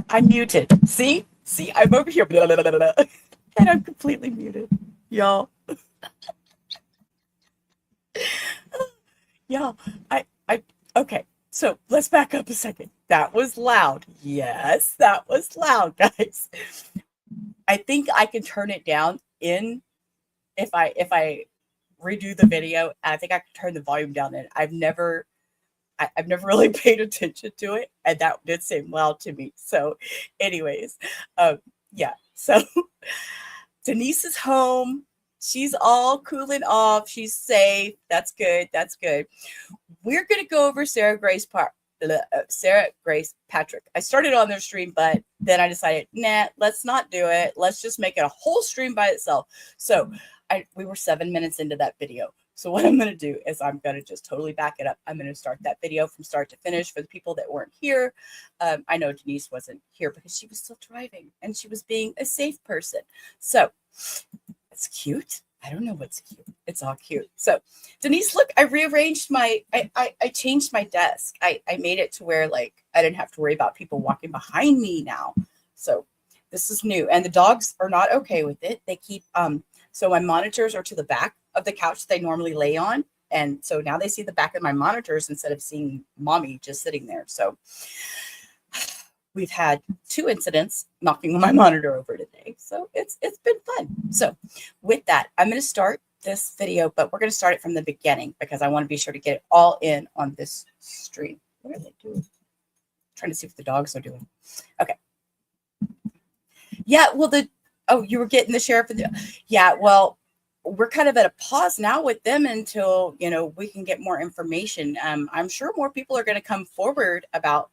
I'm muted. See, I'm over here, blah, blah, blah, blah, and I'm completely muted, y'all. Y'all, okay. So let's back up a second. That was loud. Yes, that was loud, guys. I think I can turn it down if I redo the video. I think I can turn the volume down. And I've never really paid attention to it, and that did seem loud to me. So, anyways, yeah. So Denise is home. She's all cooling off. She's safe. That's good. That's good. We're gonna go over Sarah Grace Patrick. I started on their stream, but then I decided, nah, let's not do it. Let's just make it a whole stream by itself. So we were 7 minutes into that video. So what I'm going to do is I'm going to just totally back it up. I'm going to start that video from start to finish for the people that weren't here. I know Denise wasn't here because she was still driving and she was being a safe person. So it's cute. I don't know what's cute. It's all cute. So Denise, look, I rearranged I changed my desk. I made it to where like I didn't have to worry about people walking behind me now. So this is new. And the dogs are not okay with it. They keep, so my monitors are to the back of the couch they normally lay on. And so now they see the back of my monitors instead of seeing mommy just sitting there. So we've had 2 incidents knocking my monitor over today. So it's been fun. So with that, I'm going to start this video, but we're going to start it from the beginning because I want to be sure to get it all in on this stream. What are they doing? I'm trying to see what the dogs are doing. Okay. Yeah, well, you were getting the sheriff. Yeah, well, we're kind of at a pause now with them until, we can get more information. I'm sure more people are going to come forward about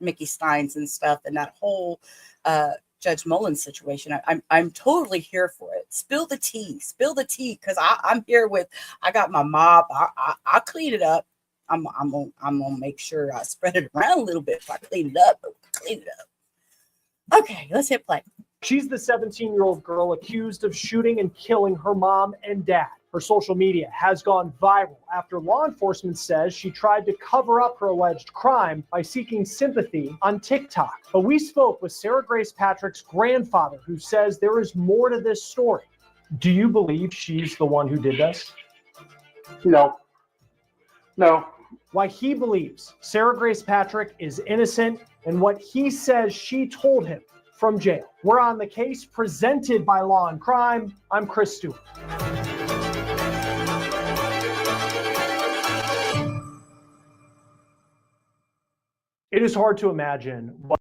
Mickey Steins and stuff and that whole Judge Mullins situation. I'm totally here for it. Spill the tea, because I'm here with. I got my mop. I'll clean it up. I'm gonna make sure I spread it around a little bit. If I clean it up, Okay, let's hit play. She's the 17-year-old girl accused of shooting and killing her mom and dad. Her social media has gone viral after law enforcement says she tried to cover up her alleged crime by seeking sympathy on TikTok. But we spoke with Sarah Grace Patrick's grandfather, who says there is more to this story. Do you believe she's the one who did this? No. Why he believes Sarah Grace Patrick is innocent and what he says she told him from jail. We're on the case presented by Law and Crime. I'm Chris Stewart. It is hard to imagine what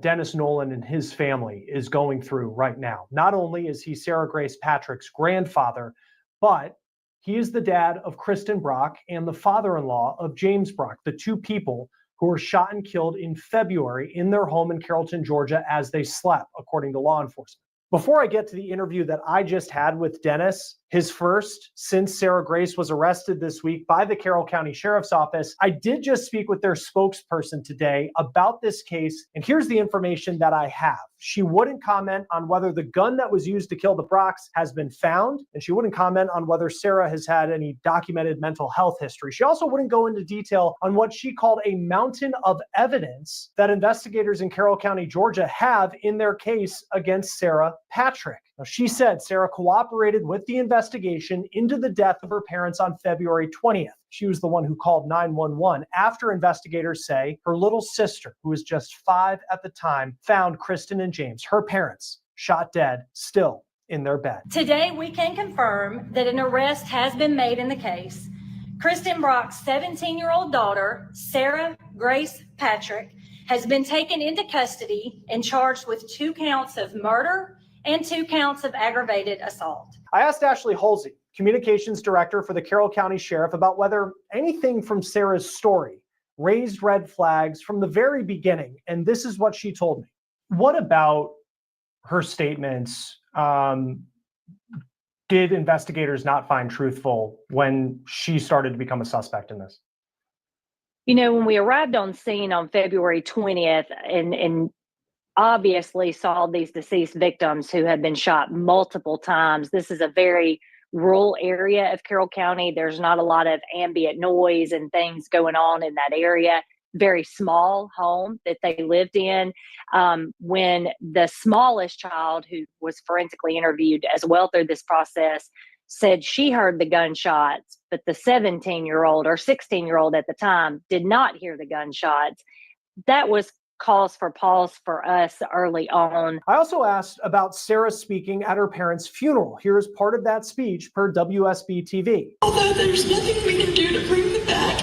Dennis Nolan and his family is going through right now. Not only is he Sarah Grace Patrick's grandfather, but he is the dad of Kristin Brock and the father-in-law of James Brock, the 2 people who were shot and killed in February in their home in Carrollton, Georgia, as they slept, according to law enforcement. Before I get to the interview that I just had with Dennis, his first since Sarah Grace was arrested this week by the Carroll County Sheriff's Office, I did just speak with their spokesperson today about this case, and here's the information that I have. She wouldn't comment on whether the gun that was used to kill the Brocks has been found, and she wouldn't comment on whether Sarah has had any documented mental health history. She also wouldn't go into detail on what she called a mountain of evidence that investigators in Carroll County, Georgia have in their case against Sarah Patrick. Now, she said Sarah cooperated with the investigation into the death of her parents on February 20th. She was the one who called 911 after investigators say her little sister, who was just 5 at the time, found Kristin and James, her parents, shot dead, still in their bed. Today, we can confirm that an arrest has been made in the case. Kristin Brock's 17-year-old daughter, Sarah Grace Patrick, has been taken into custody and charged with 2 counts of murder and 2 counts of aggravated assault. I asked Ashley Halsey, communications director for the Carroll County Sheriff, about whether anything from Sarah's story raised red flags from the very beginning, and this is what she told me. What about her statements did investigators not find truthful when she started to become a suspect in this? When we arrived on scene on February 20th and obviously saw these deceased victims who had been shot multiple times, this is a very rural area of Carroll County. There's not a lot of ambient noise and things going on in that area. Very small home that they lived in. When the smallest child, who was forensically interviewed as well through this process, said she heard the gunshots, but the 17-year-old or 16-year-old at the time did not hear the gunshots. That was cause for pause for us early on. I also asked about Sarah speaking at her parents' funeral. Here's part of that speech per WSB TV. Although there's nothing we can do to bring them back,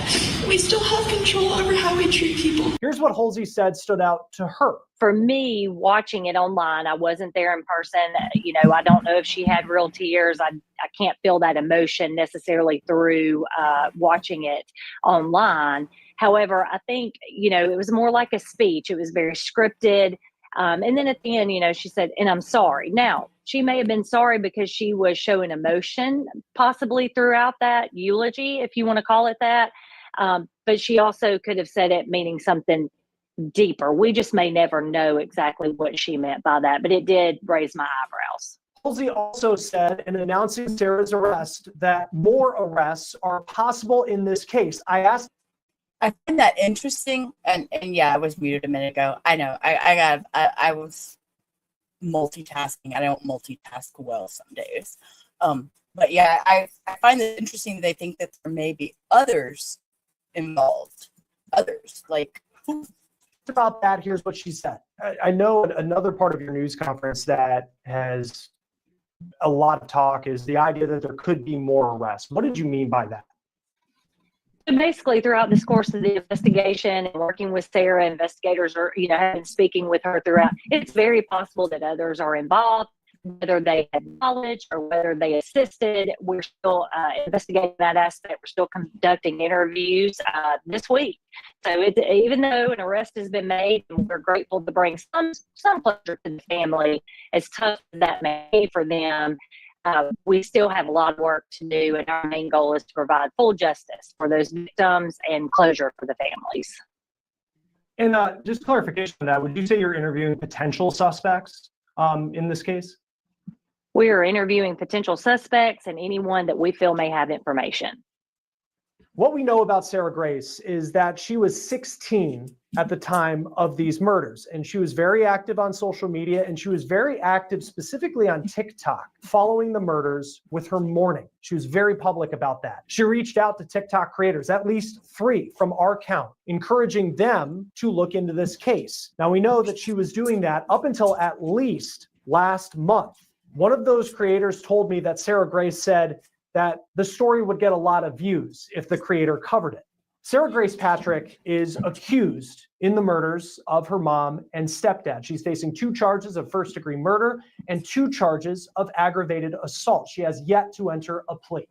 we still have control over how we treat people. Here's what Halsey said stood out to her. For me, watching it online, I wasn't there in person. I don't know if she had real tears. I can't feel that emotion necessarily through watching it online. However, I think, it was more like a speech. It was very scripted. And then at the end, she said, and I'm sorry. Now, she may have been sorry because she was showing emotion possibly throughout that eulogy, if you want to call it that. But she also could have said it meaning something deeper. We just may never know exactly what she meant by that, but it did raise my eyebrows. Halsey also said in announcing Sarah's arrest that more arrests are possible in this case. I find that interesting, and yeah, I was muted a minute ago. I know. I was multitasking. I don't multitask well some days. But yeah, I find it interesting that they think that there may be others involved. Others, like about that, here's what she said. I know another part of your news conference that has a lot of talk is the idea that there could be more arrests. What did you mean by that? Basically, throughout this course of the investigation and working with Sarah, investigators are, have been speaking with her throughout. It's very possible that others are involved, whether they had knowledge or whether they assisted. We're still investigating that aspect. We're still conducting interviews this week. So even though an arrest has been made, and we're grateful to bring some pleasure to the family, as tough as that may be for them, we still have a lot of work to do, and our main goal is to provide full justice for those victims and closure for the families. And just clarification on that, would you say you're interviewing potential suspects in this case? We are interviewing potential suspects and anyone that we feel may have information. What we know about Sarah Grace is that she was 16 at the time of these murders, and she was very active on social media, and she was very active specifically on TikTok following the murders with her mourning. She was very public about that. She reached out to TikTok creators, at least 3 from our count, encouraging them to look into this case. Now, we know that she was doing that up until at least last month. One of those creators told me that Sarah Grace said that the story would get a lot of views if the creator covered it. Sarah Grace Patrick is accused in the murders of her mom and stepdad. She's facing 2 charges of first-degree murder and 2 charges of aggravated assault. She has yet to enter a plea.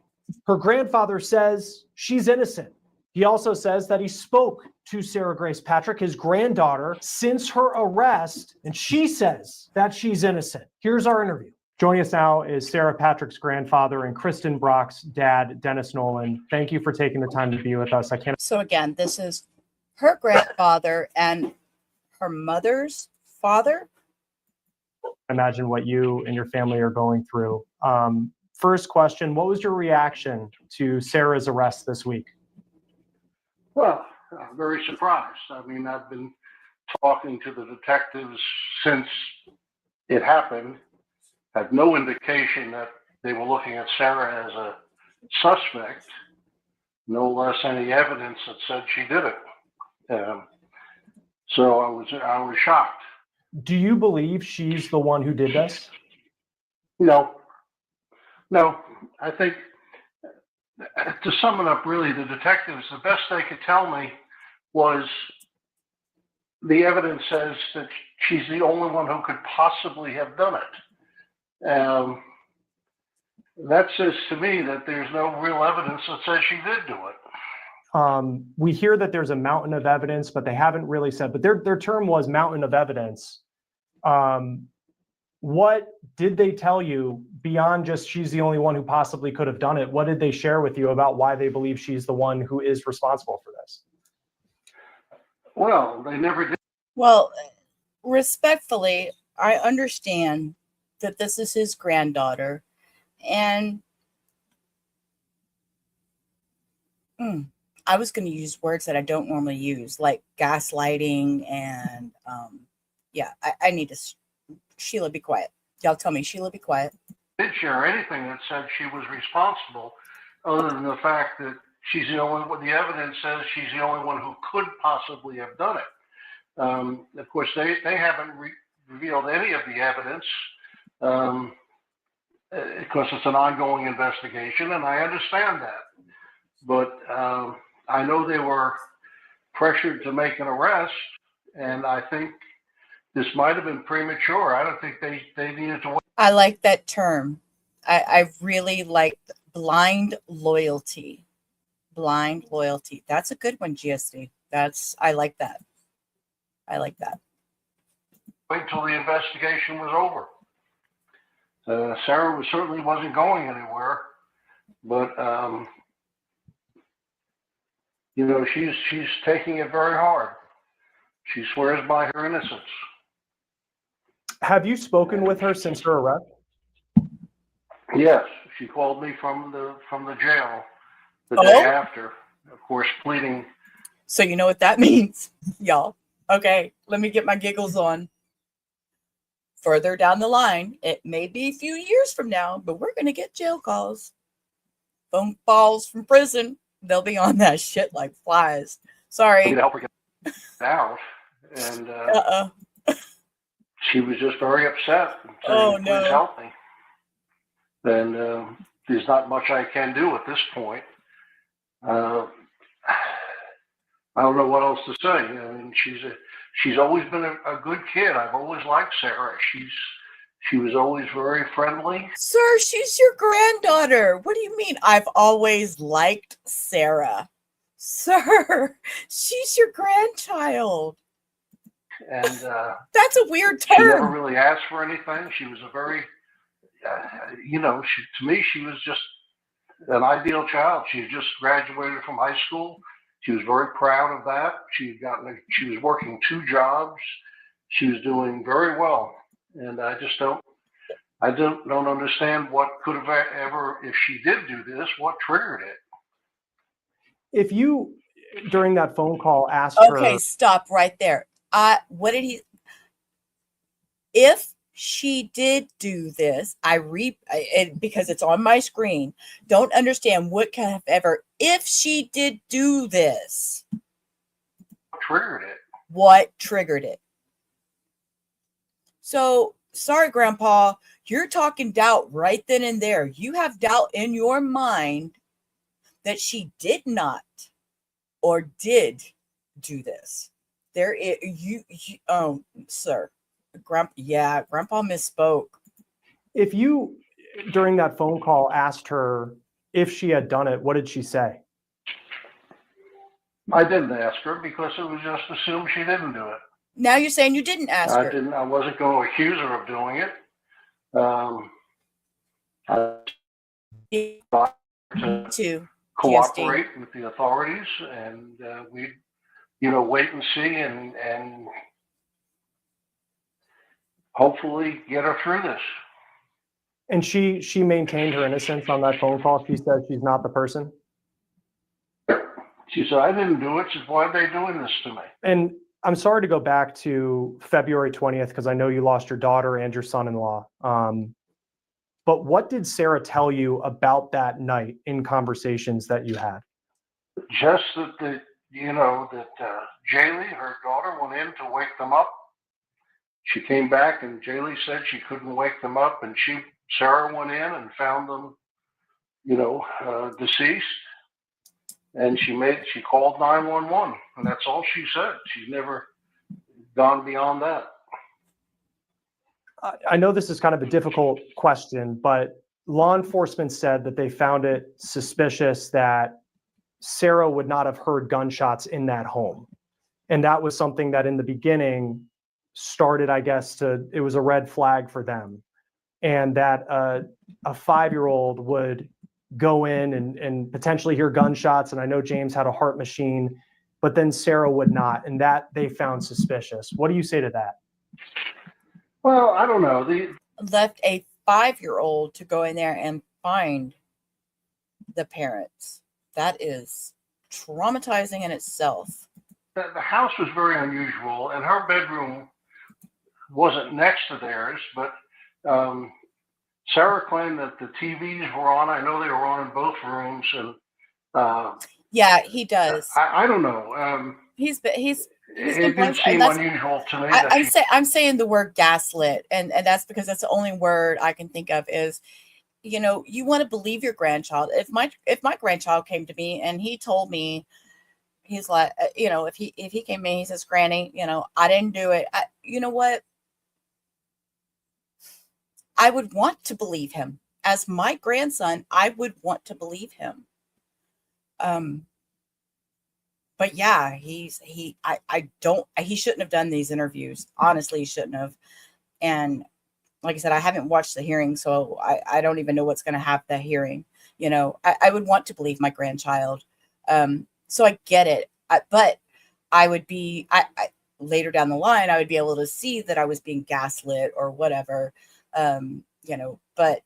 Her grandfather says she's innocent. He also says that he spoke to Sarah Grace Patrick, his granddaughter, since her arrest, and she says that she's innocent. Here's our interview. Joining us now is Sarah Patrick's grandfather and Kristin Brock's dad, Dennis Nolan. Thank you for taking the time to be with us. So again, this is her grandfather and her mother's father. Imagine what you and your family are going through. First question, what was your reaction to Sarah's arrest this week? Well, very surprised. I mean, I've been talking to the detectives since it happened. Had no indication that they were looking at Sarah as a suspect, no less any evidence that said she did it. So I was shocked. Do you believe she's the one who did this? No. I think, to sum it up, really, the detectives, the best they could tell me was the evidence says that she's the only one who could possibly have done it. That says to me that there's no real evidence that says she did do it. We hear that there's a mountain of evidence, but they haven't really said, but their term was mountain of evidence. What did they tell you beyond just she's the only one who possibly could have done it? What did they share with you about why they believe she's the one who is responsible for this? Well, they never did. Well, respectfully, I understand that this is his granddaughter, and I was going to use words that I don't normally use, like gaslighting and yeah, I need to. Sheila, be quiet. Y'all tell me, Sheila, be quiet. Didn't share anything that said she was responsible, other than the fact that she's the only one. The evidence says she's the only one who could possibly have done it. Of course, they haven't revealed any of the evidence. Because it's an ongoing investigation, and I understand that. But I know they were pressured to make an arrest, and I think this might have been premature. I don't think they needed to wait. I like that term. I really like blind loyalty. Blind loyalty. That's a good one, GSD. I like that. I like that. Wait until the investigation was over. Sarah certainly wasn't going anywhere, but you know, she's taking it very hard. She swears by her innocence. Have you spoken with her since her arrest? Yes, she called me from the jail the day after, of course, pleading. So you know what that means, y'all. Okay, let me get my giggles on. Further down the line, it may be a few years from now, but we're going to get jail calls. Phone calls from prison. They'll be on that shit like flies. Sorry. To help her get out. And she was just very upset. Saying, no. Please help me. And there's not much I can do at this point. I don't know what else to say. I mean, she's always been a good kid. I've always liked Sarah. She was always very friendly. Sir, she's your granddaughter. What do you mean? I've always liked Sarah. Sir, she's your grandchild. And that's a weird term. She never really asked for anything. She was a very, to me, she was just an ideal child. She had just graduated from high school. She was very proud of that. She was working 2 jobs. She was doing very well. And I don't understand what could have ever, if she did do this, what triggered it. If you, during that phone call, asked her. Okay, stop right there. What did he, if she did do this, because it's on my screen, don't understand what kind of ever, if she did do this. What triggered it? What triggered it? So, sorry, Grandpa, you're talking doubt right then and there. You have doubt in your mind that she did not or did do this. There is, sir, Grandpa misspoke. If you, during that phone call, asked her if she had done it, what did she say? I didn't ask her because it was just assumed she didn't do it. Now you're saying you didn't ask her. I wasn't going to accuse her of doing it. I to cooperate with the authorities, and we, wait and see, and hopefully get her through this. And she maintained her innocence on that phone call. She said she's not the person. She said, I didn't do it. She said, why are they doing this to me? And I'm sorry to go back to February 20th, because I know you lost your daughter and your son-in-law. But what did Sarah tell you about that night in conversations that you had? Just that Jaylee, her daughter, went in to wake them up. She came back and Jaylee said she couldn't wake them up, and Sarah went in and found them, deceased. And she called 911, and that's all she said. She's never gone beyond that. I know this is kind of a difficult question, but law enforcement said that they found it suspicious that Sarah would not have heard gunshots in that home. And that was something that in the beginning started, I guess, it was a red flag for them. And that a 5-year-old would go in and potentially hear gunshots. And I know James had a heart machine, but then Sarah would not. And that they found suspicious. What do you say to that? Well, I don't know. Left a 5-year-old to go in there and find the parents. That is traumatizing in itself. The house was very unusual, and her bedroom wasn't next to theirs, but Sarah claimed that the TVs were on. I know they were on in both rooms, and yeah, he does. I don't know. He's been it blamed, did seem unusual to me. I'm saying the word gaslit, and that's because that's the only word I can think of is, you know, you want to believe your grandchild. If my grandchild came to me and he told me, he's like, you know, if he came to me, he says, Granny, you know, I didn't do it. You know what? I would want to believe him. As my grandson, I would want to believe him. But yeah, he shouldn't have done these interviews. Honestly, he shouldn't have. And like I said, I haven't watched the hearing, so I don't even know what's going to happen at the hearing. You know, I would want to believe my grandchild. So I get it. But I would be, later down the line, I would be able to see that I was being gaslit or whatever. You know, but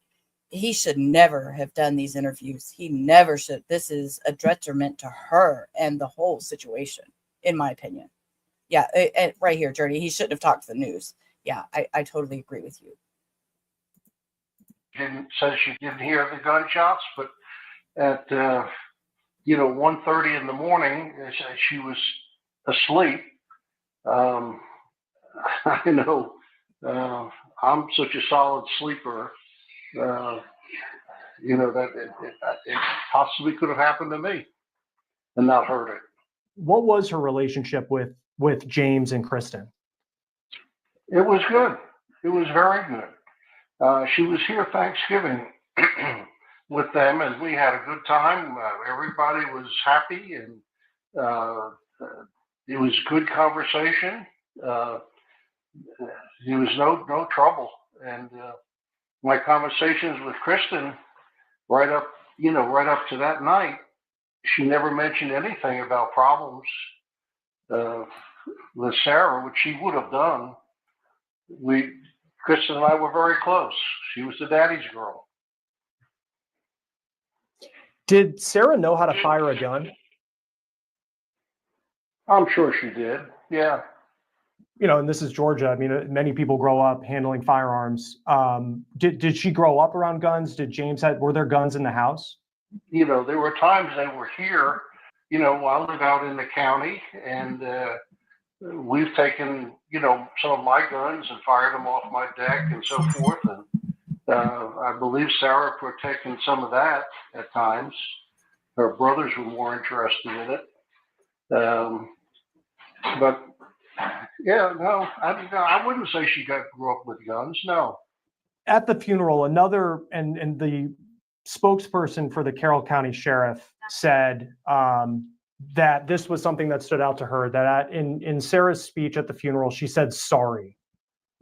he should never have done these interviews. He never should. This is a detriment to her and the whole situation, in my opinion. Yeah, right here, Journey. He shouldn't have talked to the news. Yeah, I totally agree with you. Says she didn't hear the gunshots, but at 1:30 in the morning, she was asleep. I know I'm such a solid sleeper. That it possibly could have happened to me and not heard it. What was her relationship with James and Kristin? It was good. It was very good. She was here Thanksgiving with them, and we had a good time. Everybody was happy, and it was good conversation. There was no trouble, and my conversations with Kristin, right up to that night, she never mentioned anything about problems with Sarah, which she would have done. Kristin and I were very close. She was the daddy's girl. Did Sarah know how to fire a gun? I'm sure she did. Yeah. You know, and this is Georgia. I mean, many people grow up handling firearms. Did she grow up around guns? Were there guns in the house? You know, there were times they were here. You know, I live out in the county, and we've taken, some of my guns and fired them off my deck and so forth. And I believe Sarah protected some of that at times. Her brothers were more interested in it. But yeah, no, I wouldn't say she grew up with guns. No. At the funeral, and the spokesperson for the Carroll County Sheriff said that this was something that stood out to her, that in Sarah's speech at the funeral, she said sorry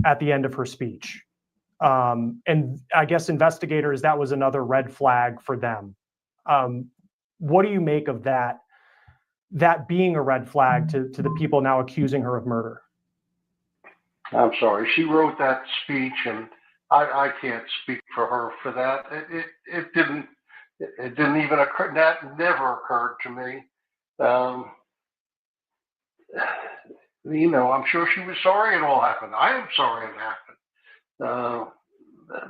at the end of her speech. And I guess investigators, that was another red flag for them. What do you make of that being a red flag to the people now accusing her of murder? I'm sorry. She wrote that speech, and I can't speak for her for that. It didn't even occur. That never occurred to me. I'm sure she was sorry it all happened. I am sorry it happened.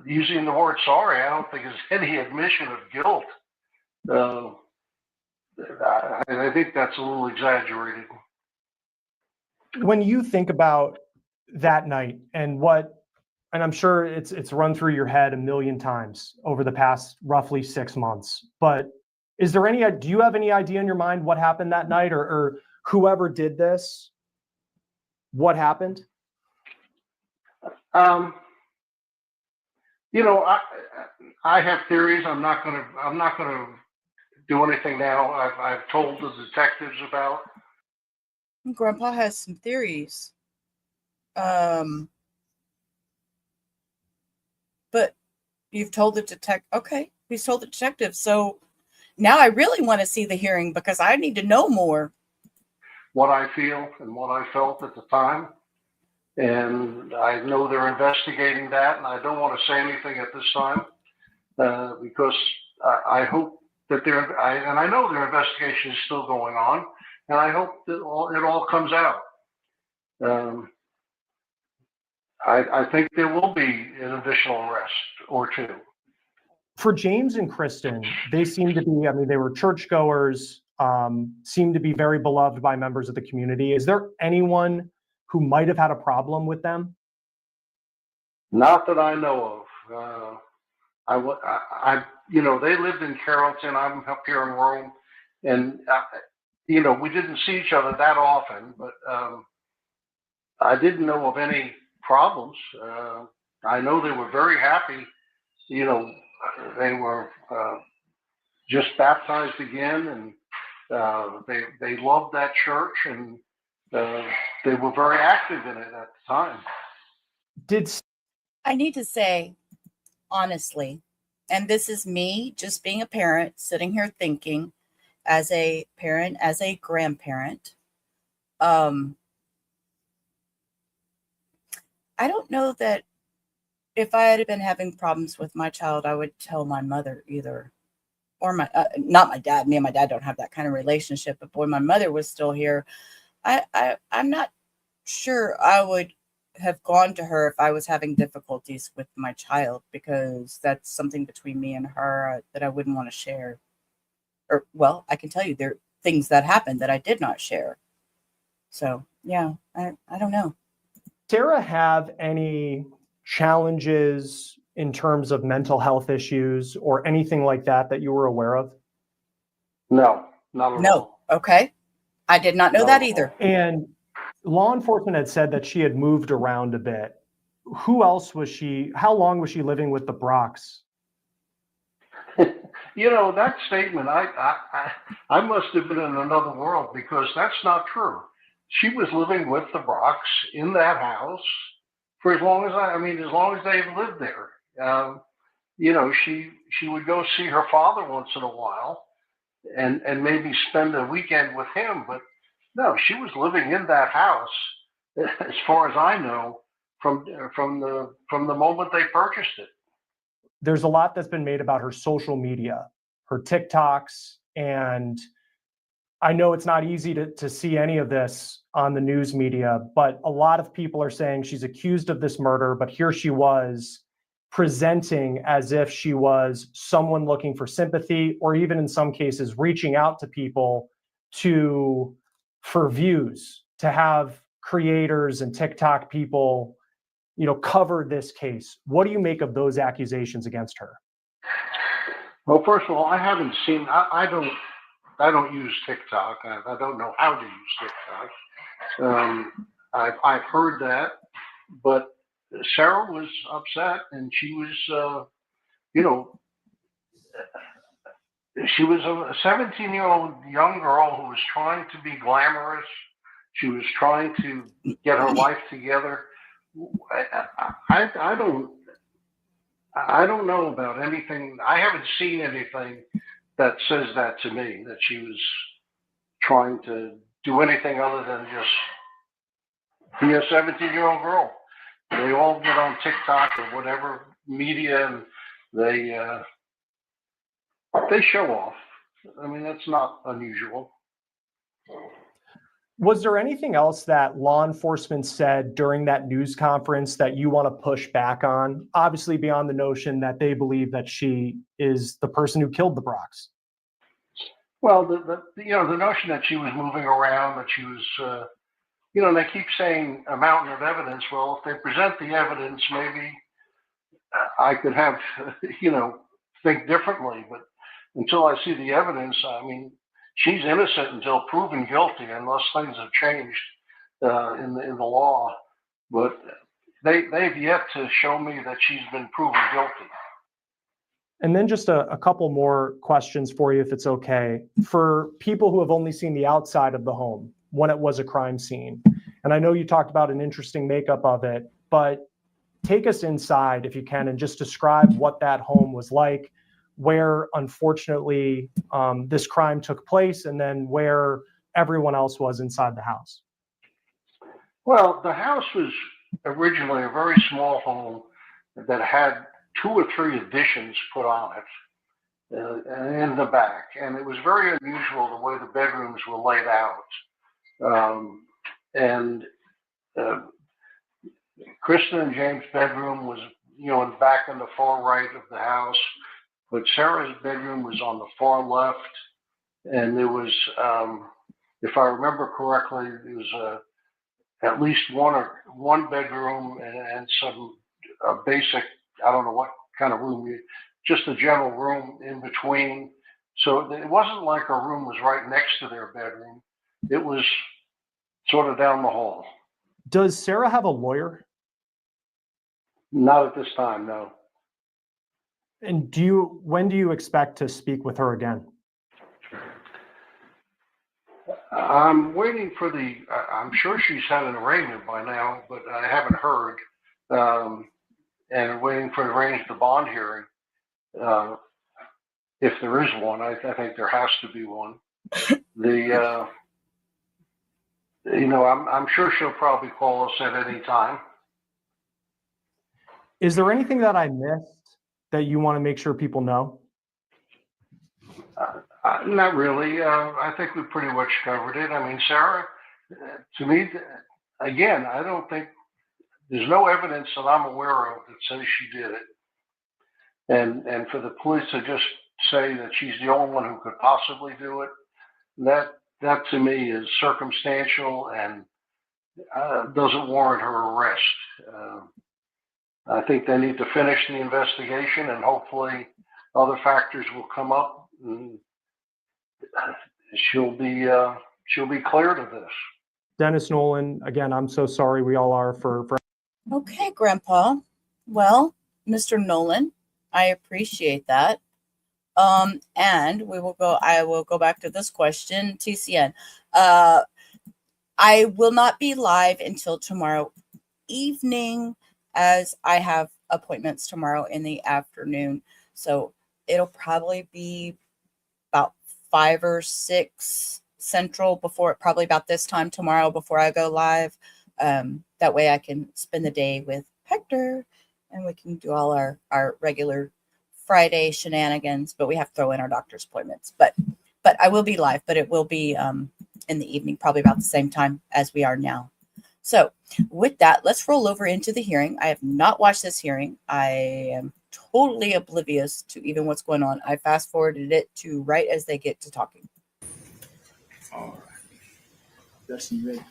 Using the word sorry, I don't think is any admission of guilt. I think that's a little exaggerated. When you think about that night and I'm sure it's run through your head a million times over the past roughly 6 months, but do you have any idea in your mind what happened that night, or whoever did this, what happened? I have theories. I'm not gonna do anything now. I've told the detectives about. Grandpa has some theories. But you've told the detective. Okay, he's told the detective. So now I really want to see the hearing because I need to know more. What I feel and what I felt at the time. And I know they're investigating that, and I don't want to say anything at this time because I hope that I know their investigation is still going on, and I hope that it all comes out. I think there will be an additional arrest or two. For James and Kristin, they seem to be, I mean, they were churchgoers, seem to be very beloved by members of the community. Is there anyone who might have had a problem with them? Not that I know of. They lived in Carrollton. I'm up here in Rome, and we didn't see each other that often, but I didn't know of any problems. I know they were very happy. They were just baptized again, and they loved that church, and they were very active in it at the time. I need to say, honestly, and this is me just being a parent, sitting here thinking as a parent, as a grandparent, I don't know that if I had been having problems with my child, I would tell my mother either, or not my dad. Me and my dad don't have that kind of relationship, but boy, my mother was still here. I'm not sure I would have gone to her if I was having difficulties with my child, because that's something between me and her that I wouldn't want to share. Or, well, I can tell you there are things that happened that I did not share. So, yeah, I don't know. Sarah have any challenges in terms of mental health issues or anything like that you were aware of? No, not at all. No. Okay. I did not know that either. And law enforcement had said that she had moved around a bit. Who else was she? How long was she living with the Brocks? That statement, I must have been in another world, because that's not true. She was living with the Brocks in that house for as long as as long as they've lived there. She would go see her father once in a while, and maybe spend a weekend with him. But no, she was living in that house, as far as I know, from the moment they purchased it. There's a lot that's been made about her social media, her TikToks, and I know it's not easy to see any of this on the news media, but a lot of people are saying she's accused of this murder, but here she was presenting as if she was someone looking for sympathy, or even in some cases reaching out to people for views, to have creators and TikTok people cover this case. What do you make of those accusations against her? Well, first of all, I haven't seen. I don't use TikTok. I don't know how to use TikTok. I've heard that, but Sarah was upset, and she was, she was a 17-year-old young girl who was trying to be glamorous. She was trying to get her life together. I don't know about anything. I haven't seen anything that says that to me, that she was trying to do anything other than just be a 17-year-old girl. They all get on TikTok or whatever media, and they show off. That's not unusual. Was there anything else that law enforcement said during that news conference that you want to push back on? Obviously, beyond the notion that they believe that she is the person who killed the Brocks. Well, the notion that she was moving around, that she was, they keep saying a mountain of evidence. Well, if they present the evidence, maybe I could have, think differently. But until I see the evidence, she's innocent until proven guilty, unless things have changed in the law. But they've yet to show me that she's been proven guilty. And then just a couple more questions for you, if it's okay. For people who have only seen the outside of the home when it was a crime scene, and I know you talked about an interesting makeup of it, but take us inside if you can, and just describe what that home was like, where unfortunately this crime took place, and then where everyone else was inside the house. Well, the house was originally a very small home that had 2 or 3 additions put on it. in the back. And it was very unusual the way the bedrooms were laid out. Kristin and James' bedroom was, in back in the far right of the house, but Sarah's bedroom was on the far left. And there was, if I remember correctly, there was at least one bedroom and some basic, I don't know what kind of room, just a general room in between. So it wasn't like our room was right next to their bedroom. It was sort of down the hall. Does Sarah have a lawyer? Not at this time, no. And when do you expect to speak with her again? I'm waiting for I'm sure she's had an arraignment by now, but I haven't heard. And waiting for arrange the bond hearing. If there is one, I think there has to be one. I'm sure she'll probably call us at any time. Is there anything that I missed that you want to make sure people know? Not really. I think we pretty much covered it. I mean, Sarah, to me, again, I don't think there's no evidence that I'm aware of that says she did it. And for the police to just say that she's the only one who could possibly do it, that to me is circumstantial and doesn't warrant her arrest. I think they need to finish the investigation, and hopefully other factors will come up and she'll be cleared of this. Dennis Nolan, again, I'm so sorry. We all are for. Okay, Grandpa. Well, Mr. Nolan, I appreciate that. And I will go back to this question. TCN. I will not be live until tomorrow evening, as I have appointments tomorrow in the afternoon. So it'll probably be about 5 or 6 Central probably about this time tomorrow before I go live. That way I can spend the day with Hector and we can do all our regular Friday shenanigans, but we have to throw in our doctor's appointments. But I will be live, but it will be in the evening, probably about the same time as we are now. So with that, let's roll over into the hearing. I have not watched this hearing. I am totally oblivious to even what's going on. I fast forwarded it to right as they get to talking. All right. Dustin, you ready?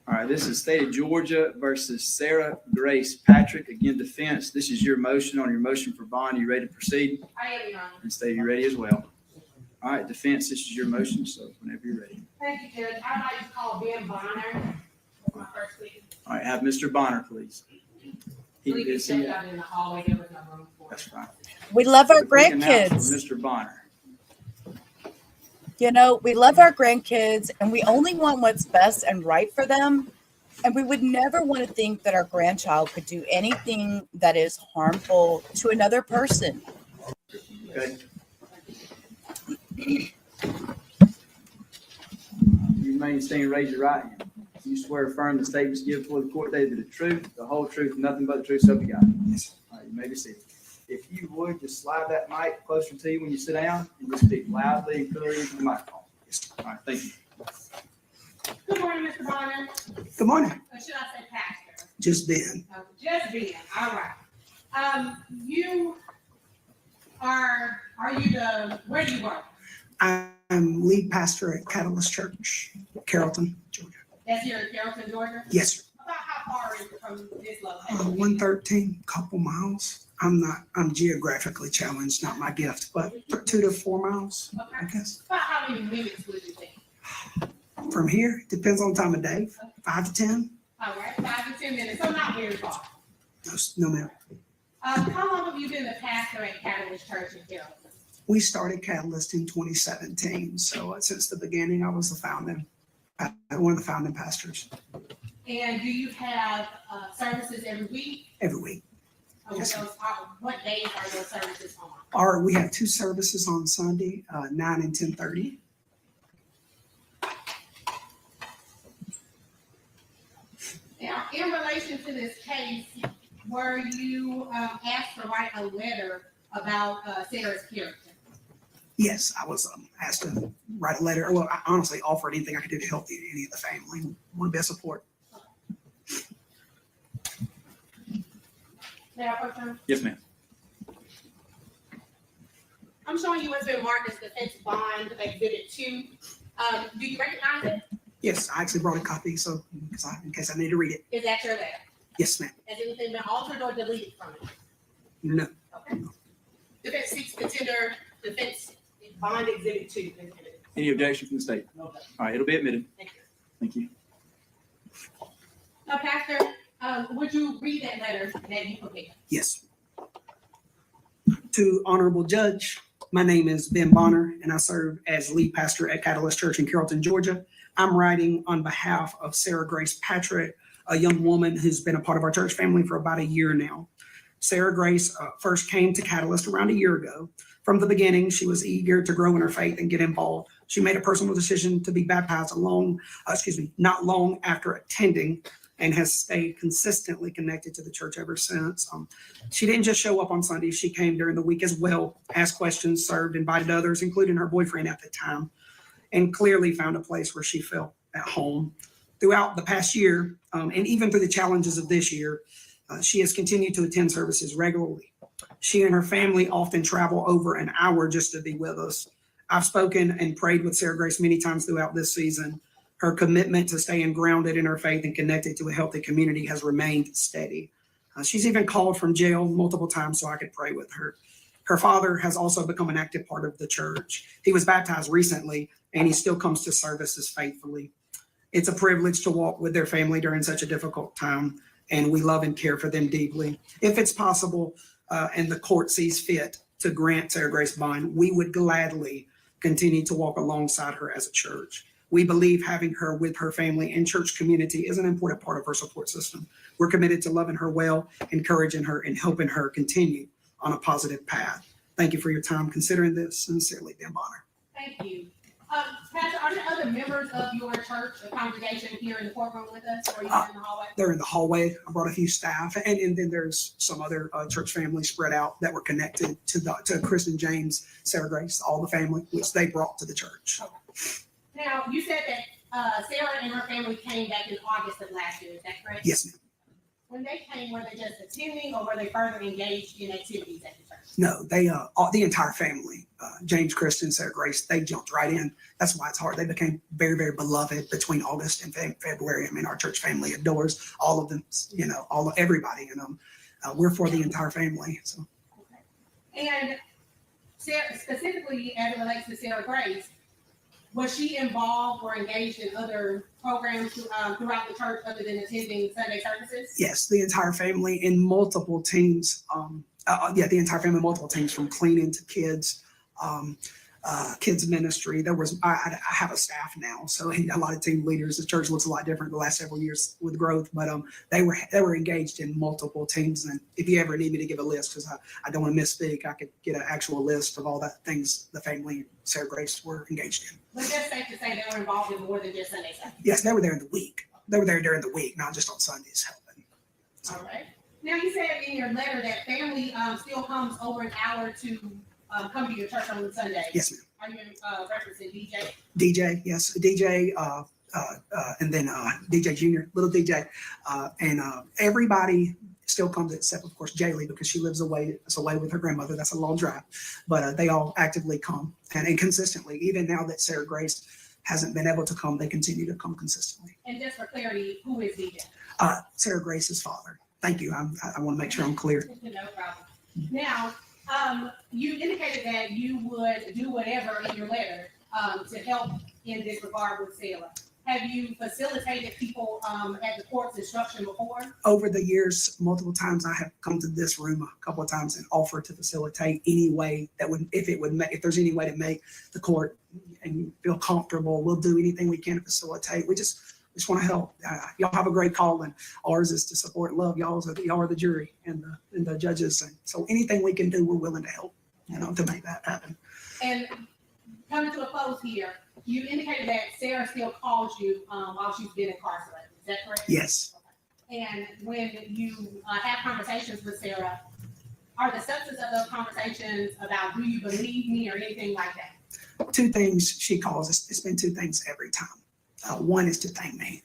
All right, this is State of Georgia versus Sarah Grace Patrick. Again, defense, this is your motion on your motion for bond. Are you ready to proceed? I am, Your Honor. And State, you ready as well? All right, defense, this is your motion, so whenever you're ready. Thank you, Judge. I'd like to call Ben Bonner for my first witness. All right, have Mr. Bonner, please. He Please can be see stepped it. out in the hallway. There was no room for it. That's fine. We love our Quick announcement grandkids. from Mr. Bonner. You know, we love our grandkids and we only want what's best and right for them. And we would never want to think that our grandchild could do anything that is harmful to another person. Okay. You remain standing, raise your right hand. You swear affirm the statements given before the court today, the truth, the whole truth, nothing but the truth, so be God. Yes. All right, you may be seated. If you would, just slide that mic closer to you when you sit down and just speak loudly and clearly into the microphone. Yes. All right, thank you. Good morning, Mr. Bonner. Good morning. Or should I say pastor? Just Ben. Just Ben. All right. You are you where do you work? I'm lead pastor at Catalyst Church, Carrollton, Georgia. That's here in Carrollton, Georgia? Yes, sir. About how far is it from this location? 113, couple miles. I'm geographically challenged, not my gift, but 2 to 4 miles, I guess. About how many minutes would you think? From here, depends on the time of day, 5 to 10. All right, 5 to 10 minutes, so not very far. No matter. How long have you been the pastor at Catalyst Church in Carrollton? We started Catalyst in 2017, so since the beginning, I was one of the founding pastors. And do you have services every week? Every week. Yes, what days are those services on? We have 2 services on Sunday, 9 and 10:30. Now, in relation to this case, were you asked to write a letter about Sarah's character? Yes, I was asked to write a letter. Well, I honestly offered anything I could do to help any of the family. Want to be a support. Yes, ma'am. I'm showing you what's been marked as defense bond exhibit 2. Do you recognize it? Yes, I actually brought a copy, so in case I need to read it. Is that your letter? Yes, ma'am. Has anything been altered or deleted from it? No. Okay. Defense seeks to tender defense bond exhibit 2. Any objection from the state? All right, it'll be admitted. Thank you. Thank you. Now, Pastor, would you read that letter that you prepared? Yes. To Honorable Judge, my name is Ben Bonner, and I serve as lead pastor at Catalyst Church in Carrollton, Georgia. I'm writing on behalf of Sarah Grace Patrick, a young woman who's been a part of our church family for about a year now. Sarah Grace first came to Catalyst around a year ago. From the beginning, she was eager to grow in her faith and get involved. She made a personal decision to be baptized not long after attending, and has stayed consistently connected to the church ever since. She didn't just show up on Sundays. She came during the week as well, asked questions, served, invited others, including her boyfriend at the time, and clearly found a place where she felt at home. Throughout the past year, and even through the challenges of this year, she has continued to attend services regularly. She and her family often travel over an hour just to be with us. I've spoken and prayed with Sarah Grace many times throughout this season. Her commitment to staying grounded in her faith and connected to a healthy community has remained steady. She's even called from jail multiple times so I could pray with her. Her father has also become an active part of the church. He was baptized recently, and he still comes to services faithfully. It's a privilege to walk with their family during such a difficult time, and we love and care for them deeply. If it's possible and the court sees fit to grant Sarah Grace bond, we would gladly continue to walk alongside her as a church. We believe having her with her family and church community is an important part of her support system. We're committed to loving her well, encouraging her, and helping her continue on a positive path. Thank you for your time considering this. Sincerely, Ben Bonner. Thank you. Pastor, are there other members of your church or congregation here in the courtroom with us, or are you in the hallway? They're in the hallway. I brought a few staff, and then there's some other church families spread out that were connected to Kristin and James, Sarah Grace, all the family, which they brought to the church. Okay. Now, you said that Sarah and her family came back in August of last year. Is that correct? Yes, ma'am. When they came, were they just attending, or were they further engaged in activities at the church? No, they the entire family, James, Kristin, Sarah Grace, they jumped right in. That's why it's hard. They became very, very beloved between August and February. I mean, our church family adores all of them, everybody, we're for the entire family. So. Okay. And Sarah, specifically as it relates to Sarah Grace, was she involved or engaged in other programs throughout the church other than attending Sunday services? Yes, the entire family in multiple teams. The entire family, multiple teams, from cleaning to kids, kids ministry. I have a staff now, so a lot of team leaders. The church looks a lot different the last several years with growth, but they were engaged in multiple teams. And if you ever need me to give a list, because I don't want to misspeak, I could get an actual list of all the things the family Sarah Grace were engaged in. But that's safe to say they were involved in more than just Sunday service. Yes, they were there in the week. They were there during the week, not just on Sundays helping. So. All right. Now, you said in your letter that family still comes over an hour to come to your church on Sunday. Yes, ma'am. Are you referencing DJ? DJ, yes, DJ, and then DJ Junior, little DJ, and everybody still comes except, of course, Jaylee, because she lives away with her grandmother. That's a long drive, but they all actively come and consistently. Even now that Sarah Grace hasn't been able to come, they continue to come consistently. And just for clarity, who is DJ? Sarah Grace's father. Thank you. I want to make sure I'm clear. No problem. Now, you indicated that you would do whatever in your letter to help in this regard with Sarah. Have you facilitated people at the court's instruction before? Over the years, multiple times I have come to this room a couple of times and offered to facilitate any way that would, if there's any way to make the court and you feel comfortable, we'll do anything we can to facilitate. We just want to help. Y'all have a great call, and ours is to support and love. Y'all are the jury and the judges. And so anything we can do, we're willing to help, to make that happen. And coming to a close here, you indicated that Sarah still calls you while she's been incarcerated. Is that correct? Yes. Okay. And when you have conversations with Sarah, are the substance of those conversations about do you believe me or anything like that? Two things she calls us. It's been two things every time. One is to thank me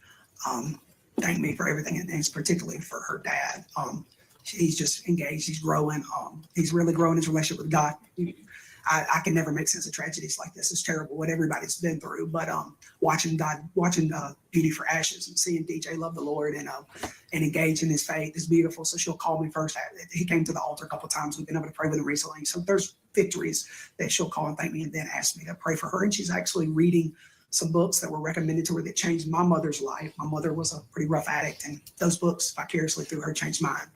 for everything, and it's particularly for her dad. He's just engaged. He's growing. He's really growing his relationship with God. I can never make sense of tragedies like this. It's terrible what everybody's been through. But watching Beauty for Ashes and seeing DJ love the Lord and engage in his faith is beautiful. So she'll call me first. He came to the altar a couple of times. We've been able to pray with him recently. So there's victories that she'll call and thank me and then ask me to pray for her. And she's actually reading some books that were recommended to her that changed my mother's life. My mother was a pretty rough addict, and those books vicariously through her changed mine.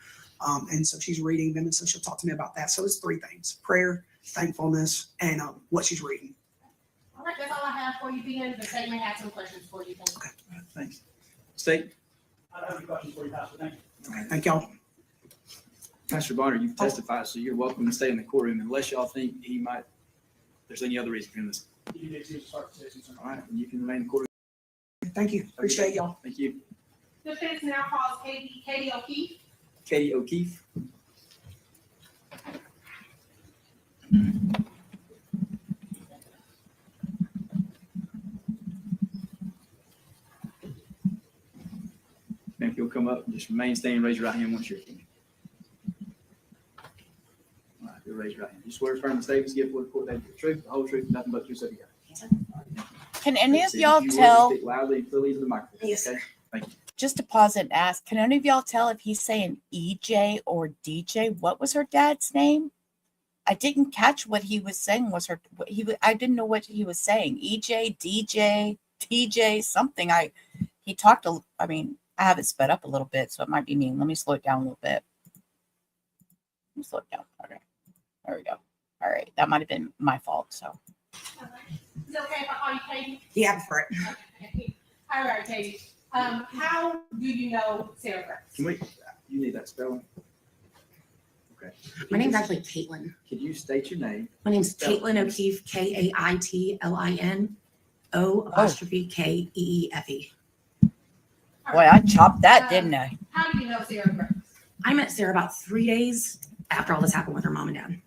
And so she's reading them, and so she'll talk to me about that. So it's three things: prayer, thankfulness, and what she's reading. All right, that's all I have for you, Ben. The state may have some questions for you. Okay, all right, thanks. State? I don't have any questions for you, Pastor. Thank you. All right, thank y'all. Pastor Bonner, you've testified, so you're welcome to stay in the courtroom unless y'all think there's any other reason for him to. All right, you can remain in the courtroom. Thank you. Appreciate y'all. Thank you. Defense now calls Katie O'Keefe. Katie O'Keefe. If you'll come up and just remain standing, raise your right hand once you're king. All right, you'll raise your right hand. You swear affirm the statements give for the court that the truth, the whole truth, and nothing but the truth, so you got. Can any of y'all tell? Speak loudly and clearly into the microphone. Yes. Okay. Thank you. Just to pause and ask, can any of y'all tell if he's saying EJ or DJ? What was her dad's name? I didn't catch what he was saying. I didn't know what he was saying. EJ, DJ, TJ, something. He talked. I have it sped up a little bit, so it might be me. Let me slow it down a little bit. Let me slow it down. Okay, there we go. All right, that might have been my fault. So. Is it okay if I call you Katie? Yeah, for it. Okay. All right, Katie. How do you know Sarah Grace? You need that spelling. Okay. My name's actually Caitlin. Could you state your name? My name's Caitlin O'Keefe, Kaitlin, O''Keefe. Boy, I chopped that, didn't I? How do you know Sarah Grace? I met Sarah about 3 days after all this happened with her mom and dad.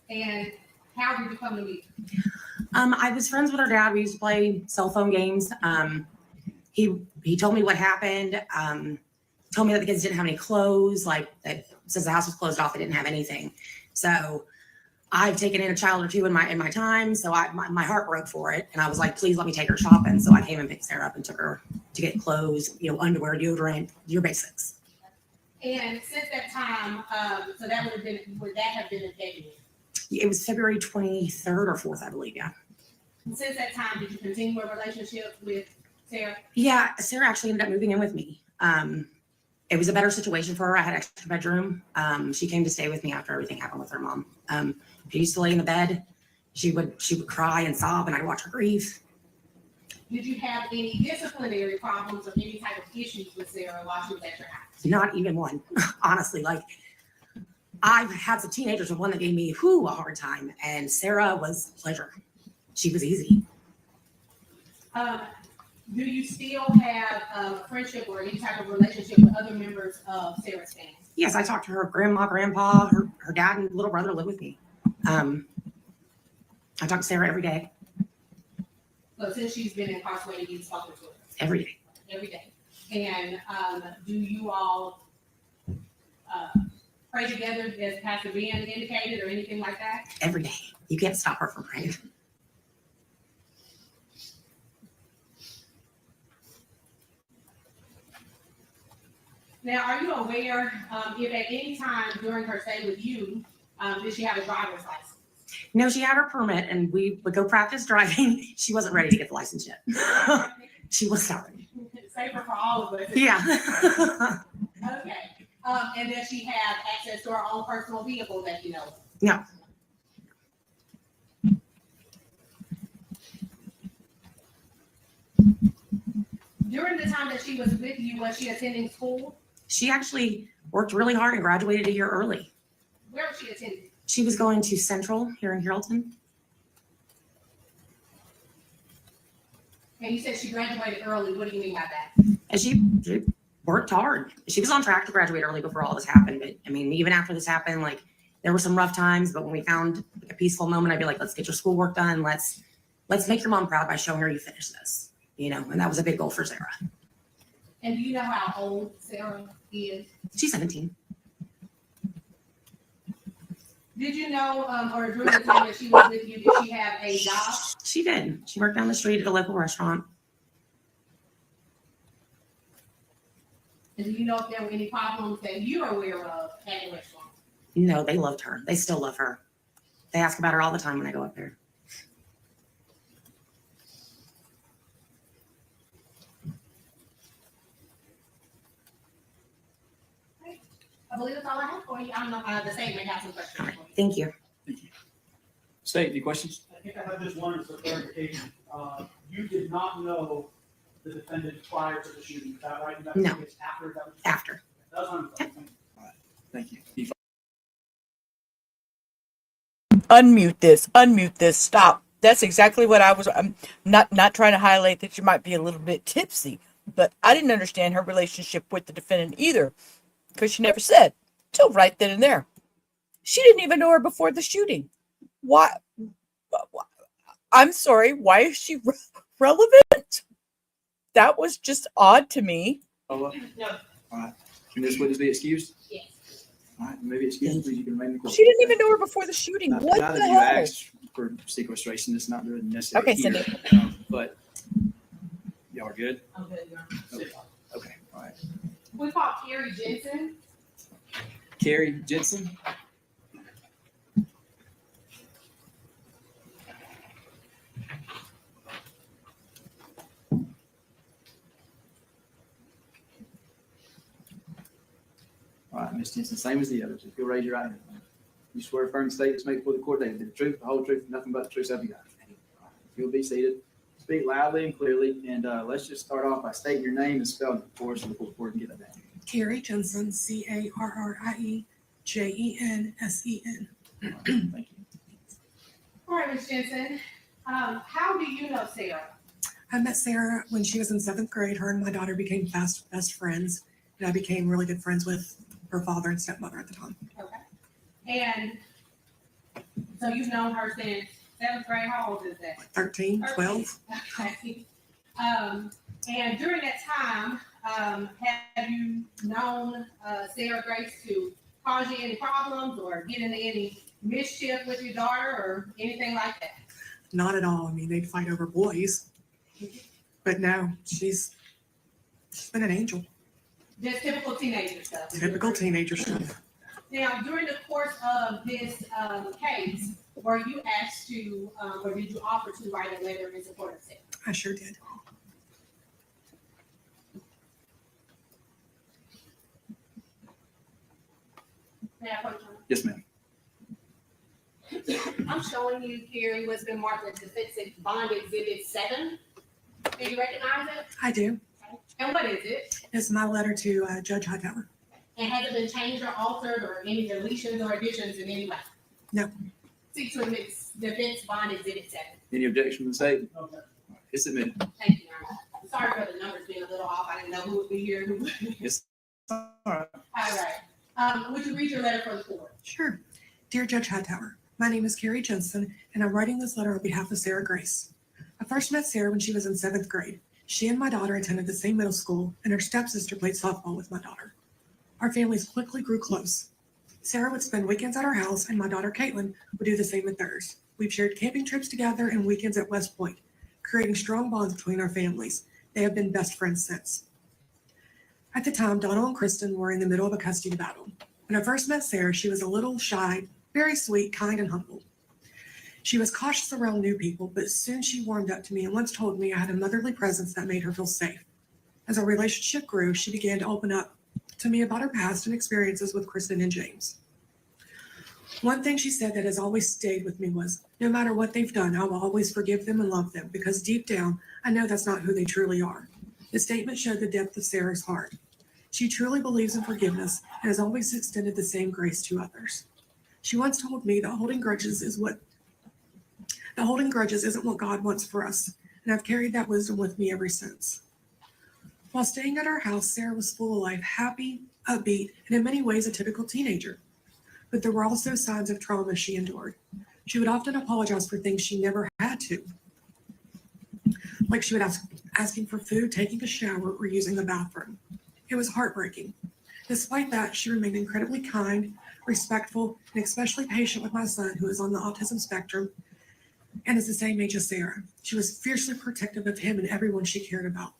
And how did you come to meet her? I was friends with her dad. We used to play cell phone games. He told me what happened. Told me that the kids didn't have any clothes. Like that, since the house was closed off, they didn't have anything. So I've taken in a child or two in my time. So my heart broke for it, and I was like, please let me take her shopping. So I came and picked Sarah up and took her to get clothes, underwear, deodorant, your basics. And since that time, so that would that have been a date? It was February 23rd or 4th, I believe. Yeah. And since that time, did you continue a relationship with Sarah? Yeah, Sarah actually ended up moving in with me. It was a better situation for her. I had an extra bedroom. She came to stay with me after everything happened with her mom. She used to lay in the bed. She would cry and sob, and I'd watch her grieve. Did you have any disciplinary problems or any type of issues with Sarah while she was at your house? Not even one, honestly. Like, I've had some teenagers, and one that gave me a hard time, and Sarah was a pleasure. She was easy. Do you still have a friendship or any type of relationship with other members of Sarah's family? Yes, I talked to her grandma, grandpa, her dad, and little brother live with me. I talk to Sarah every day. So since she's been incarcerated, you've spoken to her? Every day. Every day. And do you all pray together as Pastor Ben indicated or anything like that? Every day. You can't stop her from praying. Now, are you aware if at any time during her stay with you, did she have a driver's license? No, she had her permit, and we would go practice driving. She wasn't ready to get the license yet. She was not ready. Safer for all of us. Yeah. Okay. And does she have access to her own personal vehicle that you know? No. During the time that she was with you, was she attending school? She actually worked really hard and graduated a year early. Where was she attending? She was going to Central here in Carrollton. And you said she graduated early. What do you mean by that? And she worked hard. She was on track to graduate early before all this happened. But I mean, even after this happened, like there were some rough times, but when we found a peaceful moment, I'd be like, let's get your schoolwork done. Let's make your mom proud by showing her you finished this, you know, and that was a big goal for Sarah. And do you know how old Sarah is? She's 17. Did you know, or during the time that she was with you, did she have a job? She did. She worked down the street at a local restaurant. And do you know if there were any problems that you are aware of at the restaurant? No, they loved her. They still love her. They ask about her all the time when I go up there. I believe that's all I have for you. I don't know, the statement has some questions. All right. Thank you. State, any questions? I think I have just one for clarification. You did not know the defendant prior to the shooting, is that right? No. It's after that was After. That's what I'm saying. Thank you. Unmute this, stop. That's exactly what I'm not trying to highlight that you might be a little bit tipsy, but I didn't understand her relationship with the defendant either, because she never said till right then and there. She didn't even know her before the shooting. Why? I'm sorry, why is she relevant? That was just odd to me. No. No. All right. Can this witness be excused? Yes. All right, maybe excused, please, you can remain in court. She didn't even know her before the shooting. Now What that the you hell? asked for sequestration, it's not really necessary Okay, here. Cindy. But y'all are good? I'm good, Your Honor. Okay, all right. We call Carrie Jensen. Carrie Jensen? All right, Ms. Jensen, same as the others. If you'll raise your right hand. You swear affirm the statements made before the court today, the truth, the whole truth, nothing but the truth, so help you God. If you'll be seated, speak loudly and clearly, and let's just start off by stating your name and spelling it for us so the court can get that down. Carrie Jensen, Carrie Jensen. Thank you. All right, Ms. Jensen, how do you know Sarah? I met Sarah when she was in 7th grade. Her and my daughter became fast best friends, and I became really good friends with her father and stepmother at the time. Okay. And so you've known her since 7th grade. How old is that? 13, 12. Okay. And during that time, have you known Sarah Grace to cause you any problems or get into any mischief with your daughter or anything like that? Not at all. I mean, they'd fight over boys. But no, she's been an angel. Just typical teenager stuff. Typical teenager stuff. Now, during the course of this case, were you asked to, or did you offer to write a letter in support of Sarah? I sure did. May I approach you? Yes, ma'am. I'm showing you, Carrie, what's been marked as defensive bond exhibit 7. Do you recognize it? I do. And what is it? It's my letter to Judge Hightower. And has it been changed or altered or any deletions or additions in any way? No. Seek to admit defense bond exhibit 7. Any objection to the statement? Okay. It's admitted. Thank you, Your Honor. Sorry for the numbers being a little off. I didn't know who would be here. Who would- It's all right. All right. Would you read your letter for the court? Sure. Dear Judge Hightower, my name is Carrie Jensen, and I'm writing this letter on behalf of Sarah Grace. I first met Sarah when she was in 7th grade. She and my daughter attended the same middle school, and her stepsister played softball with my daughter. Our families quickly grew close. Sarah would spend weekends at our house, and my daughter Caitlin would do the same with theirs. We've shared camping trips together and weekends at West Point, creating strong bonds between our families. They have been best friends since. At the time, Donald and Kristin were in the middle of a custody battle. When I first met Sarah, she was a little shy, very sweet, kind, and humble. She was cautious around new people, but soon she warmed up to me and once told me I had a motherly presence that made her feel safe. As our relationship grew, she began to open up to me about her past and experiences with Kristin and James. One thing she said that has always stayed with me was, no matter what they've done, I will always forgive them and love them, because deep down, I know that's not who they truly are. The statement showed the depth of Sarah's heart. She truly believes in forgiveness and has always extended the same grace to others. She once told me that holding grudges isn't what God wants for us, and I've carried that wisdom with me ever since. While staying at our house, Sarah was full of life, happy, upbeat, and in many ways a typical teenager. but there were also signs of trauma she endured. She would often apologize for things she never had to, like she would asking for food, taking a shower, or using the bathroom. It was heartbreaking. Despite that, she remained incredibly kind, respectful, and especially patient with my son, who is on the autism spectrum and is the same age as Sarah. She was fiercely protective of him and everyone she cared about.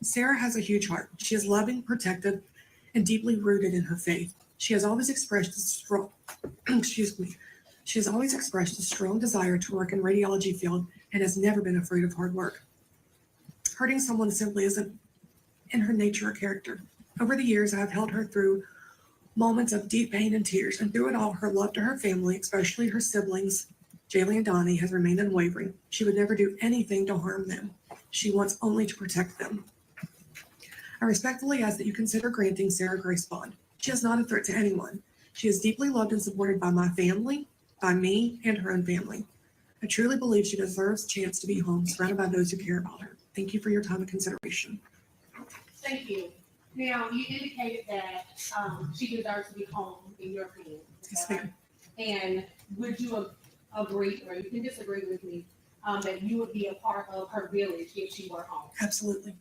Sarah has a huge heart. She is loving, protective, and deeply rooted in her faith. She has always expressed a strong, She has always expressed a strong desire to work in radiology field and has never been afraid of hard work. Hurting someone simply isn't in her nature or character. Over the years, I have held her through moments of deep pain and tears, and through it all, her love to her family, especially her siblings, Jaylee and Donnie, has remained unwavering. She would never do anything to harm them. She wants only to protect them. I respectfully ask that you consider granting Sarah grace bond. She is not a threat to anyone. She is deeply loved and supported by my family, by me, and her own family. I truly believe she deserves a chance to be home, surrounded by those who care about her. Thank you for your time and consideration. Thank you. Now, you indicated that she deserves to be home in your opinion. Yes, ma'am. And would you agree, or you can disagree with me, that you would be a part of her village if she were home? Absolutely.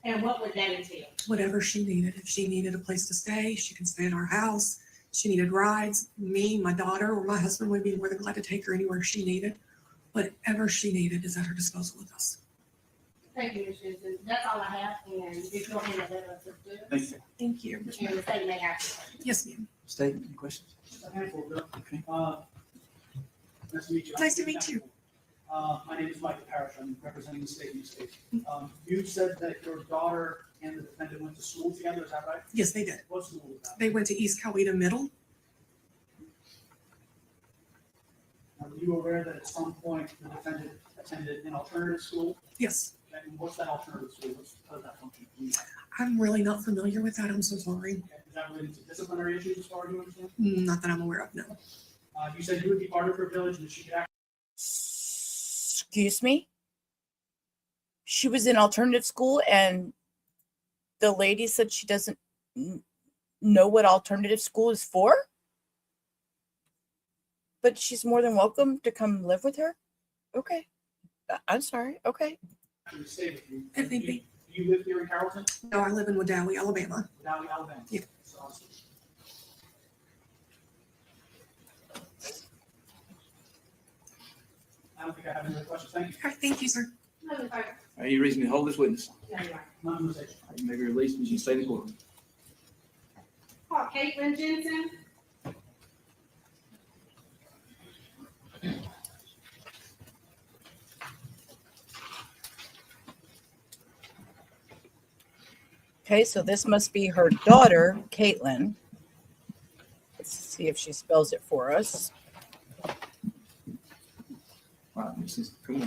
And what would that entail? Whatever she needed. If she needed a place to stay, she can stay at our house. She needed rides. Me, my daughter, or my husband would be more than glad to take her anywhere she needed. Whatever she needed is at her disposal with us. Thank you, Ms. Jensen. That's all I have, and if you'll hand that up to the Thank you. Thank you. and the state may have to. Yes, ma'am. State, any questions? A handful, Bill. Okay. Nice to meet you. Nice to meet you. My name is Michael Parrish. I'm representing the state in this case. You said that your daughter and the defendant went to school together, is that right? Yes, they did. What school was that? They went to East Coweta Middle. Are you aware that at some point the defendant attended an alternative school? Yes. And what's that alternative school? How does that function? I'm really not familiar with that. I'm so sorry. Is that related to disciplinary issues as far as you understand? Not that I'm aware of, no. You said you would be part of her village and that she could act. Excuse me? She was in alternative school and the lady said she doesn't know what alternative school is for? But she's more than welcome to come live with her? Okay. I'm sorry. Okay. To stay with you. If need be. You live here in Carrollton? No, I live in Wadowee, Alabama. Wadowee, Alabama? Yeah. So awesome. I don't think I have any other questions. Thank you. All right, thank you, sir. Are you reason to hold this witness? Not in this age. You may be released and you stay in the courtroom. Call Caitlin Jensen. Okay, so this must be her daughter, Caitlin. Let's see if she spells it for us. Wow, this is cool.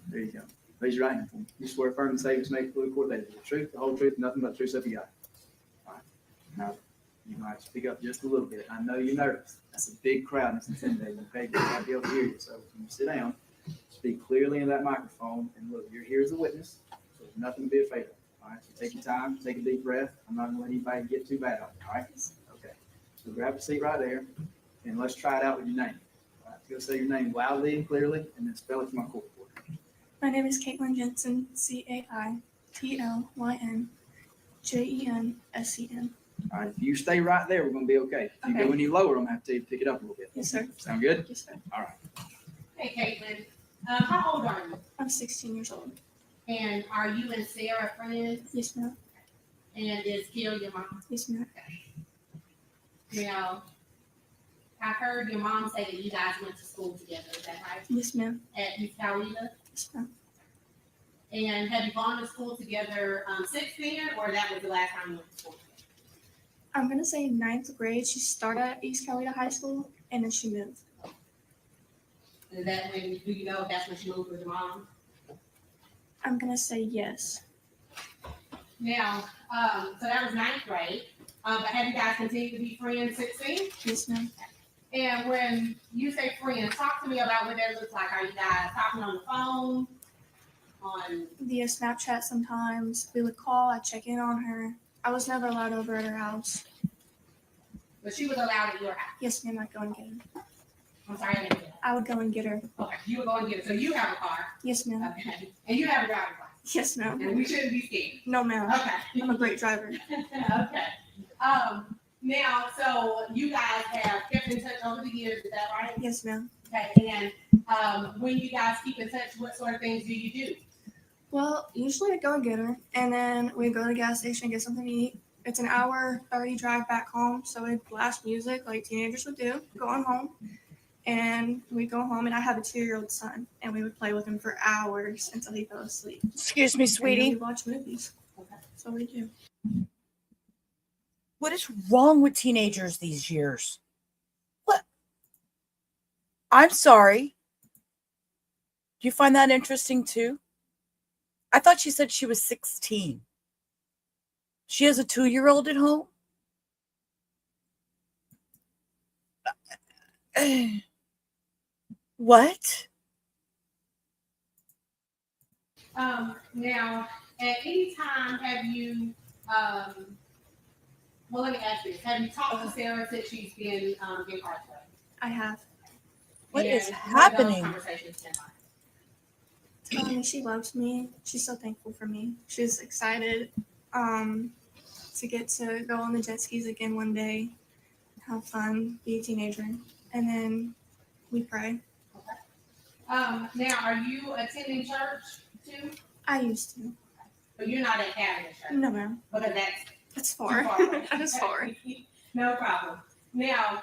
There you go. Raise your right hand for me. You swear firm and say this make the court that is the truth, the whole truth, nothing but the truth, so you got. All right. Now, you might speak up just a little bit. I know you're nervous. That's a big crowd. It's intimidating. Okay, you might be able to hear you. So when you sit down, speak clearly in that microphone. And look, you're here as a witness, so there's nothing to be afraid of. All right, so take your time, take a deep breath. I'm not gonna let anybody get too bad on you. All right? Okay. So grab a seat right there, and let's try it out with your name. All right, go say your name loudly and clearly, and then spell it for my court reporter. My name is Caitlin Jensen, CAITLYNJENSEN. All right, if you stay right there, we're gonna be okay. If you go any lower, I'm gonna have to pick it up a little bit. Yes, sir. Sound good? Yes, sir. All right. Hey, Caitlin. How old are you? I'm 16 years old. And are you and Sarah friends? Yes, ma'am. And is Kill your mom? Yes, ma'am. Now, I heard your mom say that you guys went to school together. Is that right? Yes, ma'am. At East Coweta? Yes, ma'am. And have you gone to school together since then, or that was the last time you went to school together? I'm going to say in 9th grade, she started at East Coweta High School, and then she moved. Is that when, do you know if that's when she moved with your mom? I'm going to say yes. Now, so that was 9th grade, but have you guys continued to be friends since then? Yes, ma'am. And when you say friends, talk to me about what that looks like. Are you guys talking on the phone? Via Snapchat sometimes. We would call, I'd check in on her. I was never allowed over at her house. But she was allowed at your house. Yes, ma'am. I'd go and get her. I'm sorry, I didn't get that. I would go and get her. Okay, you would go and get it. So you have a car. Yes, ma'am. Okay. And you have a driver's license. Yes, ma'am. And we shouldn't be scared. No, ma'am. Okay. I'm a great driver. Okay. Now, so you guys have kept in touch over the years, is that right? Yes, ma'am. Okay, and when you guys keep in touch, what sort of things do you do? Well, usually I go and get her, and then we go to the gas station and get something to eat. It's an hour 30 drive back home, so we'd blast music like teenagers would do, going home. And we'd go home, and I have a 2-year-old son, and we would play with him for hours until he fell asleep. Excuse me, And then sweetie. we'd watch movies. That's what we do. What is wrong with teenagers these years? What? I'm sorry. Do you find that interesting too? I thought she said she was 16. She has a 2-year-old at home? What? Now, at any time have you, well, let me ask this. Have you talked to Sarah since she's been incarcerated? I have. What And is what have happening? those conversations been like? Telling me she loves me. She's so thankful for me. She's excited to get to go on the jet skis again one day, have fun, be a teenager, and then we pray. Now, are you attending church too? I used to. But you're not at Catholic church? No, ma'am. Because That's too far. far away. That is far. No problem. Now,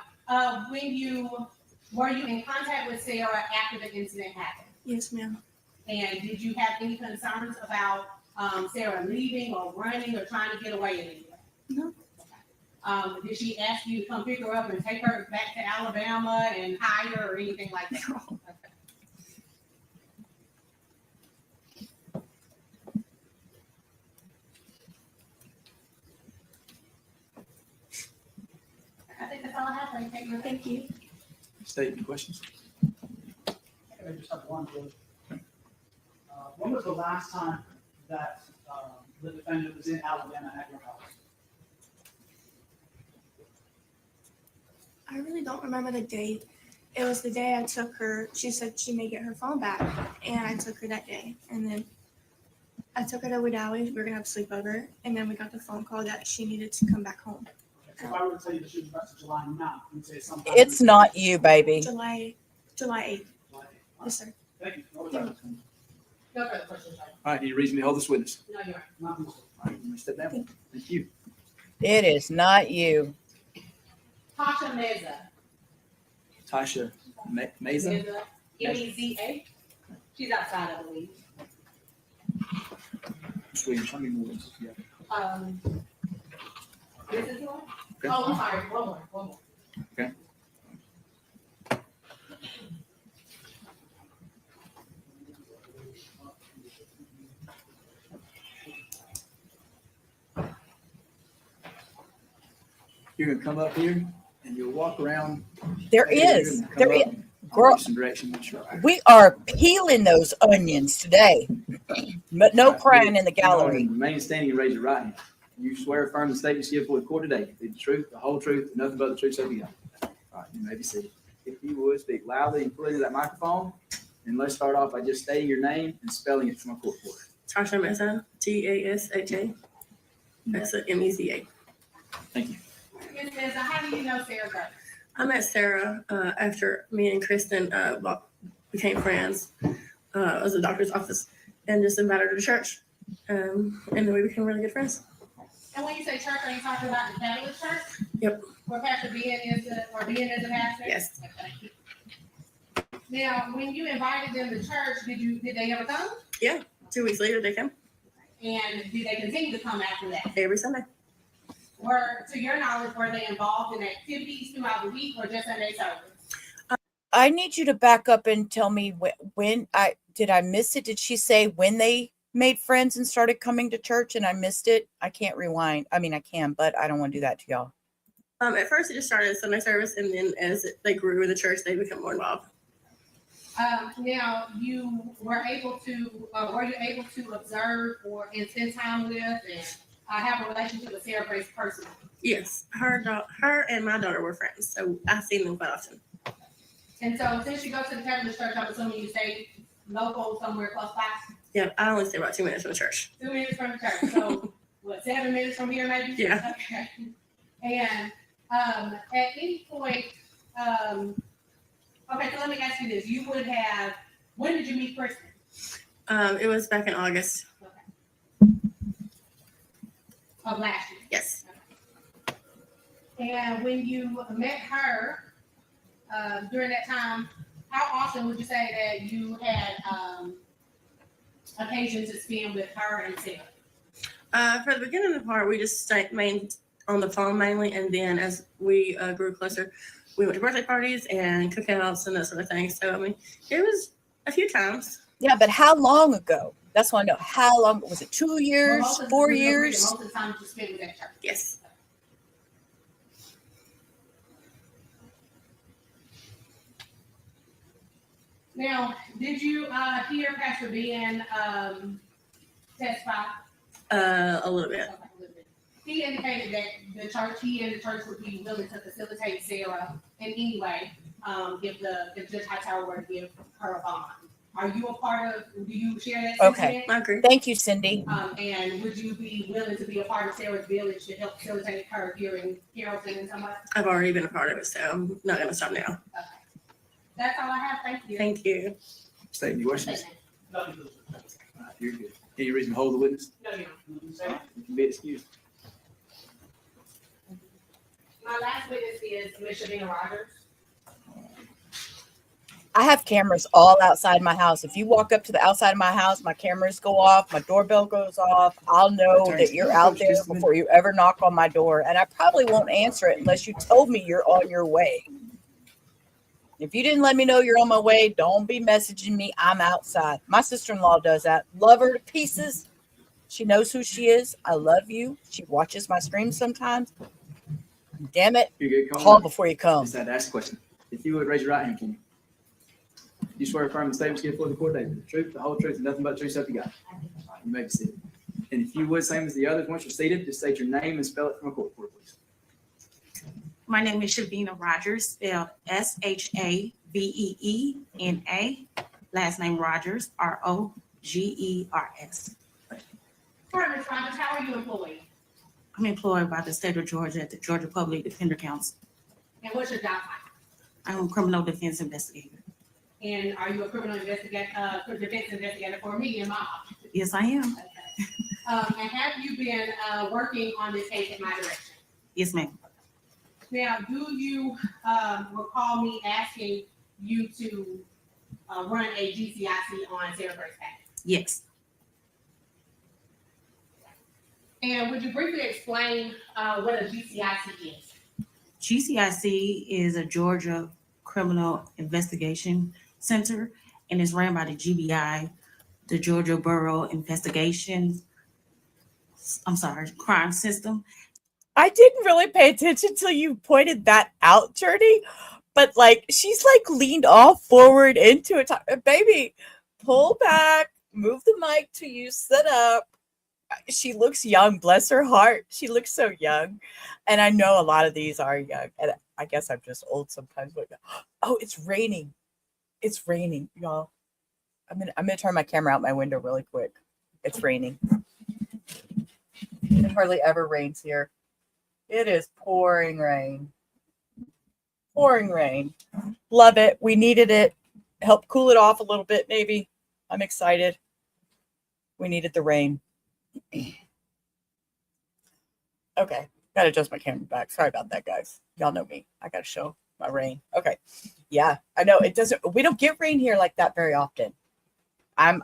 were you in contact with Sarah after the incident happened? Yes, ma'am. And did you have any concerns about Sarah leaving or running or trying to get away in any way? No. Did she ask you to come pick her up and take her back to Alabama and hide her or anything like that? No. Okay. I think that's all I have. Thank you. State any questions? I just have one. When was the last time that the defendant was in Alabama at your house? I really don't remember the date. It was the day I took her. She said she may get her phone back, and I took her that day. And then I took her to Wedowee. We were gonna have a sleepover, and then we got the phone call that she needed to come back home. So if I were to tell you that she was back to July 9th, you'd say sometime. It's not you, baby. July 8th. July 8th. Yes, sir. Thank you. No further questions. No further questions. All right, do you reasonably hold this witness? No, you're right. Not this one. All right, you may step down. Thank you. It is not you. Tasha Meza. Tasha Meza? Meza. M-E-Z-A. She's outside, I believe. Sweet. How many more ones? Yeah. This is the one? Okay. Oh, I'm sorry. One more. Okay. You're gonna come up here and you'll walk around. There You're is. gonna come There up is. and Girl, give some direction. Make sure. we are peeling those onions today. But no crying in the gallery. Remain standing and raise your right hand. You swear affirm the statements you give before the court today, the truth, the whole truth, and nothing but the truth, so be God. All right, you may be seated. If you would speak loudly and clearly to that microphone, and let's start off by just stating your name and spelling it for my court reporter. Tasha Meza, Tasha, Meza, M-E-Z-A. Thank you. Ms. Meza, how do you know Sarah Grace? I met Sarah after me and Kristin became friends. I was at the doctor's office and just invited her to church. And then we became really good friends. And when you say church, are you talking about the Catholic church? Yep. Where Pastor Ben is the pastor? Yes. Okay. Now, when you invited them to church, did they ever come? Yeah. 2 weeks later, they came. And did they continue to come after that? Every Sunday. To your knowledge, were they involved in activities throughout the week or just Sunday service? I need you to back up and tell me when I miss it? Did she say when they made friends and started coming to church and I missed it? I can't rewind. I mean, I can, but I don't want to do that to y'all. At first, it just started as Sunday service, and then as they grew in the church, they become more involved. Now, were you able to observe and spend time with and have a relationship with Sarah Grace personally? Yes, her and my daughter were friends, so I've seen them quite often. And so since you go to the Catholic church, I'm assuming you stay local somewhere close by? Yeah, I only stay about 2 minutes from the church. 2 minutes from the church. So what, 7 minutes from here maybe? Yeah. Okay. And at any point, okay, so let me ask you this. You would have, when did you meet Kristin? It was back in August. Of last year? Yes. And when you met her, during that time, how often would you say that you had occasion to spend with her and Sarah? For the beginning of the part, we just stayed on the phone mainly, and then as we grew closer, we went to birthday parties and cookouts and that sort of thing. So I mean, it was a few times. Yeah, but how long ago? That's what I know. How long was it? 2 years? Well, 4 years? Most of the time you spent with that church. Yes. Now, did you hear Pastor Ben testify? A little bit. Okay, a little bit. He indicated that he and the church would be willing to facilitate Sarah in any way if Judge Hightower were to give her a bond. Are you a part of? Do you share that Okay. sentiment? I agree. Thank you, Cindy. And would you be willing to be a part of Sarah's village to help facilitate her here in Carrollton and somebody? I've already been a part of it, so I'm not going to stop now. Okay. That's all I have. Thank you. Thank you. State any questions? Nothing. You're good. Any reason to hold the witness? No, you know. You can be excused. My last witness is Ms. Shavina Rogers. I have cameras all outside my house. If you walk up to the outside of my house, my cameras go off, my doorbell goes off. I'll know that you're out there before you ever knock on my door. And I probably won't answer it unless you told me you're on your way. If you didn't let me know you're on my way, don't be messaging me. I'm outside. My sister-in-law does that. Love her to pieces. She knows who she is. I love you. She watches my streams sometimes. Damn it. You're good. Call before you come. Just had to ask a question. If you would raise your right hand, can you? You swear affirm the statements given before the court today, the truth, the whole truth, and nothing but the truth, so help you God. You may be seated. And if you would, same as the others, once you're seated, just state your name and spell it from a court reporter, please. My name is Shavina Rogers, spelled Shaveena. Last name Rogers, Rogers. All right, Ms. Rogers, how are you employed? I'm employed by the state of Georgia at the Georgia Public Defender Council. And what's your job title? I'm a criminal defense investigator. And are you a criminal defense investigator for me in my office? Yes, I am. Okay. And have you been working on this case in my direction? Yes, ma'am. Now, do you recall me asking you to run a GCIC on Sarah Grace Patrick? Yes. And would you briefly explain what a GCIC is? GCIC is a Georgia Criminal Investigation Center and is ran by the GBI, the Georgia Borough Crime System. I didn't really pay attention until you pointed that out, Journey. But like, she's like leaned all forward into it. Baby, pull back, move the mic till you sit up. She looks young, bless her heart. She looks so young. And I know a lot of these are young. And I guess I'm just old sometimes. But oh, it's raining. It's raining, y'all. I'm gonna turn my camera out my window really quick. It's raining. It hardly ever rains here. It is pouring rain. Pouring rain. Love it. We needed it. Help cool it off a little bit, maybe. I'm excited. We needed the rain. Okay. Gotta adjust my camera back. Sorry about that, guys. Y'all know me. I gotta show my rain. Okay. Yeah, I know it doesn't. We don't get rain here like that very often. I'm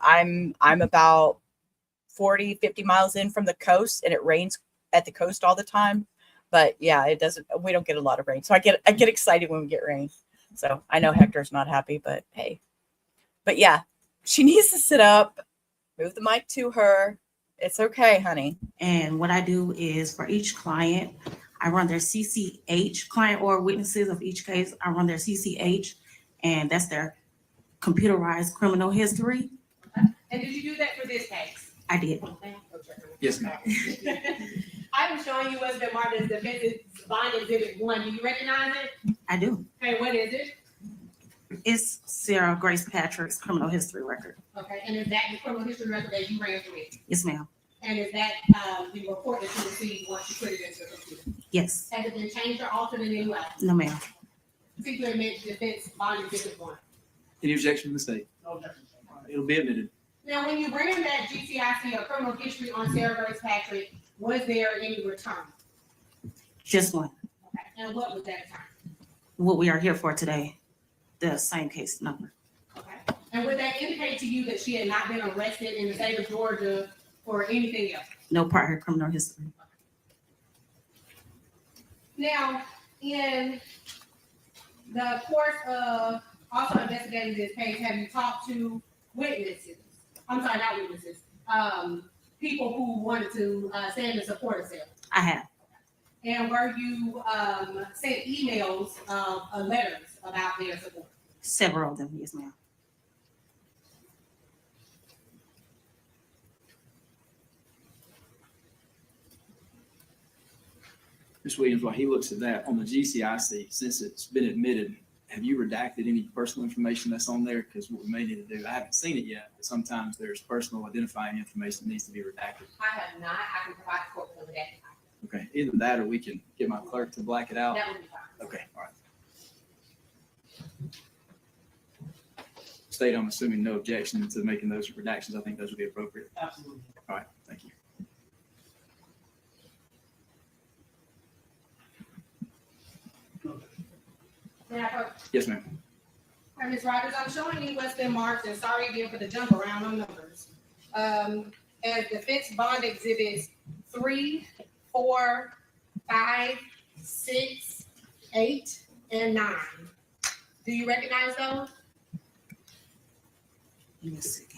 about 40, 50 miles in from the coast, and it rains at the coast all the time. But yeah, it doesn't. We don't get a lot of rain, so I get excited when we get rain. So I know Hector's not happy, but hey. But yeah, she needs to sit up. Move the mic to her. It's okay, honey. And what I do is for each client, I run their CCH, client or witnesses of each case. I run their CCH, and that's their computerized criminal history. And did you do that for this case? I did. Yes, ma'am. I item showing you what's been marked as defensive bond exhibit 1. Do you recognize it? I do. Okay, what is it? It's Sarah Grace Patrick's criminal history record. Okay, and is that the criminal history record that you ran through it? Yes, ma'am. And is that the report that you received once you put it into the computer? Yes. Has it been changed or altered in any way? No, ma'am. Seek to admit defense bond exhibit 1. Any objection from the state? No objection. It'll be admitted. Now, when you ran that GCIC or criminal history on Sarah Grace Patrick, was there any return? Just one. Okay, and what was that return? What we are here for today, the same case number. Okay, and would that indicate to you that she had not been arrested in the state of Georgia or anything else? No prior criminal history. Now, in the course of also investigating this case, have you talked to witnesses? I'm sorry, not witnesses. People who wanted to stand in support of Sarah. I have. And were you sent emails of letters about their support? Several of them, yes, ma'am. Ms. Williams, while he looks at that, on the GCIC, since it's been admitted, have you redacted any personal information that's on there? Because what we may need to do, I haven't seen it yet, but sometimes there's personal identifying information that needs to be redacted. I have not. I can provide the court with a redacted copy. Okay, either that or we can get my clerk to black it out. That would be fine. Okay, all right. State, I'm assuming no objection to making those redactions. I think those would be appropriate. Absolutely. All right, thank you. Yes, ma'am. All right, Ms. Rogers, I'm showing you what's been marked, and sorry again for the jump around on numbers. As defense bond exhibits 3, 4, 5, 6, 8, and 9. Do you recognize those? Give me a second.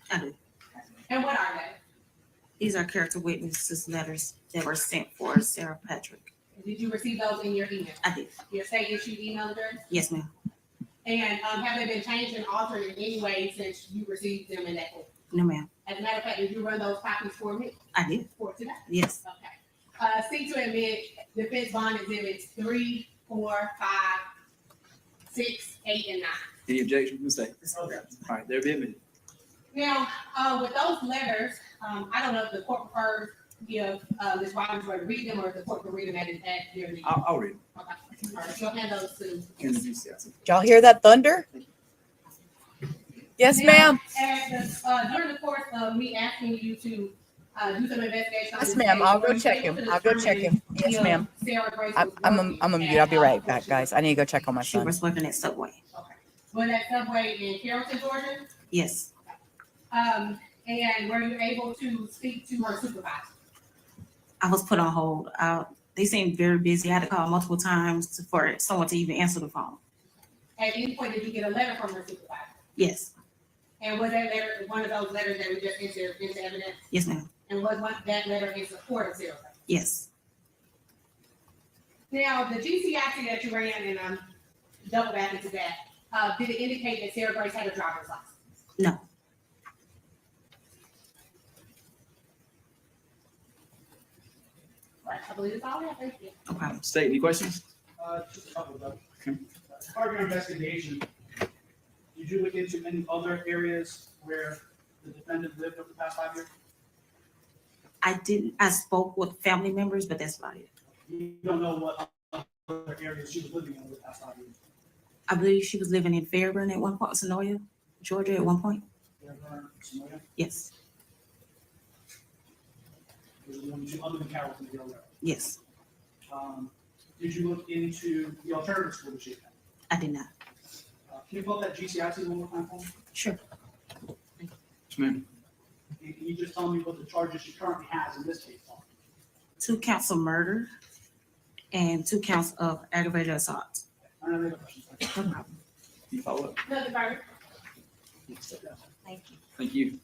I do. And what are they? These are character witnesses letters that were sent for Sarah Patrick. Did you receive those in your email? I did. Your state issued email address? Yes, ma'am. And have they been changed and altered in any way since you received them in that form? No, ma'am. As a matter of fact, did you run those copies for me? I did. For today? Yes. Okay. Seek to admit defense bond exhibits 3, 4, 5, 6, 8, and 9. Any objection from the state? All right, they'll be admitted. Now, with those letters, I don't know if the court prefers if Ms. Robbins were to read them or if the court can read them at their meeting. I'll read them. Okay. All right, so hand those to. In the GCIC. Did y'all hear that thunder? Yes, ma'am. During the course of me asking you to do some investigation. Yes, ma'am. I'll go check him. I'll go check him. Yes, ma'am. I'm a mute. I'll be right back, guys. I need to go check on my She son. was working at Subway. Okay. Was that Subway in Carrollton, Georgia? Yes. And were you able to speak to her supervisor? I was put on hold. They seemed very busy. I had to call multiple times for someone to even answer the phone. At any point, did you get a letter from her supervisor? Yes. And was that letter one of those letters that we just entered into evidence? Yes, ma'am. And was that letter in support of Sarah? Yes. Now, the GCIC that you ran, and I'm double back into that, did it indicate that Sarah Grace had a driver's license? No. Right, I believe it's all that. Thank you. Okay. State, any questions? Just a couple of them. Okay. As part of your investigation, did you look into any other areas where the defendant lived over the past 5 years? I didn't. I spoke with family members, but that's about it. You don't know what other areas she was living in over the past 5 years? I believe she was living in Fairburn at one point, Sonoya, Georgia at one point. Fairburn, Sonoya? Yes. Was it one other than Carrollton, you're aware of? Yes. Did you look into the alternative school that she attended? I did not. Can you pull up that GCIC one more time for me? Sure. Yes, ma'am. And can you just tell me what the charges she currently has in this case are? 2 counts of murder and 2 counts of aggravated assault. I don't have any other questions. No problem. Can you follow up? Nothing further. Thank you. Thank you.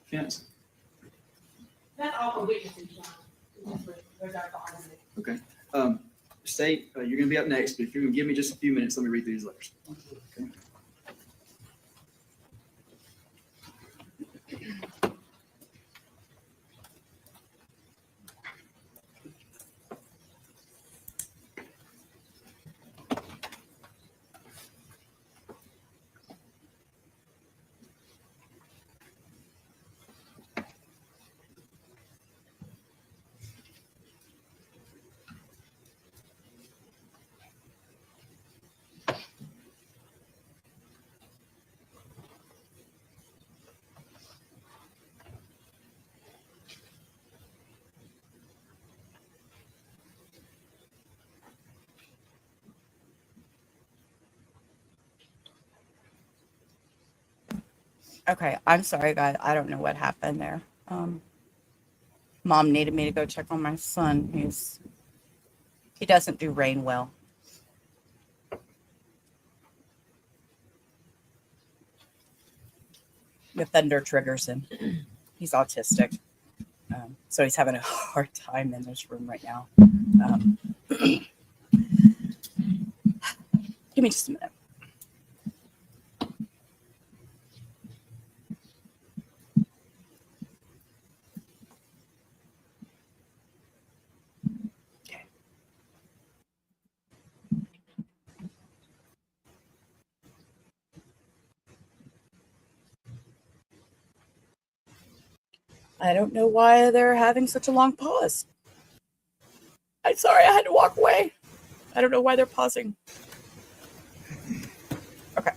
Fence. That's all for witnesses, John. Where's our thought on it? Okay. State, you're going to be up next, but if you're going to give me just a few minutes, let me read through these letters. Okay. Okay, I'm sorry, guys. I don't know what happened there. Mom needed me to go check on my son. He doesn't do rain well. The thunder triggers him. He's autistic. So he's having a hard time in this room right now. Give me just a minute. I don't know why they're having such a long pause. I'm sorry, I had to walk away. I don't know why they're pausing. Okay,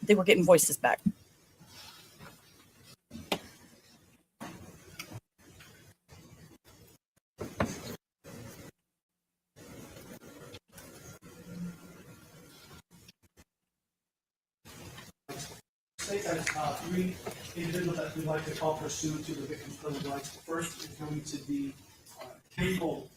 they were getting voices back. State that three individuals that we'd like to call pursuant to the victim's bill of rights. The first is going to be Ken Bold.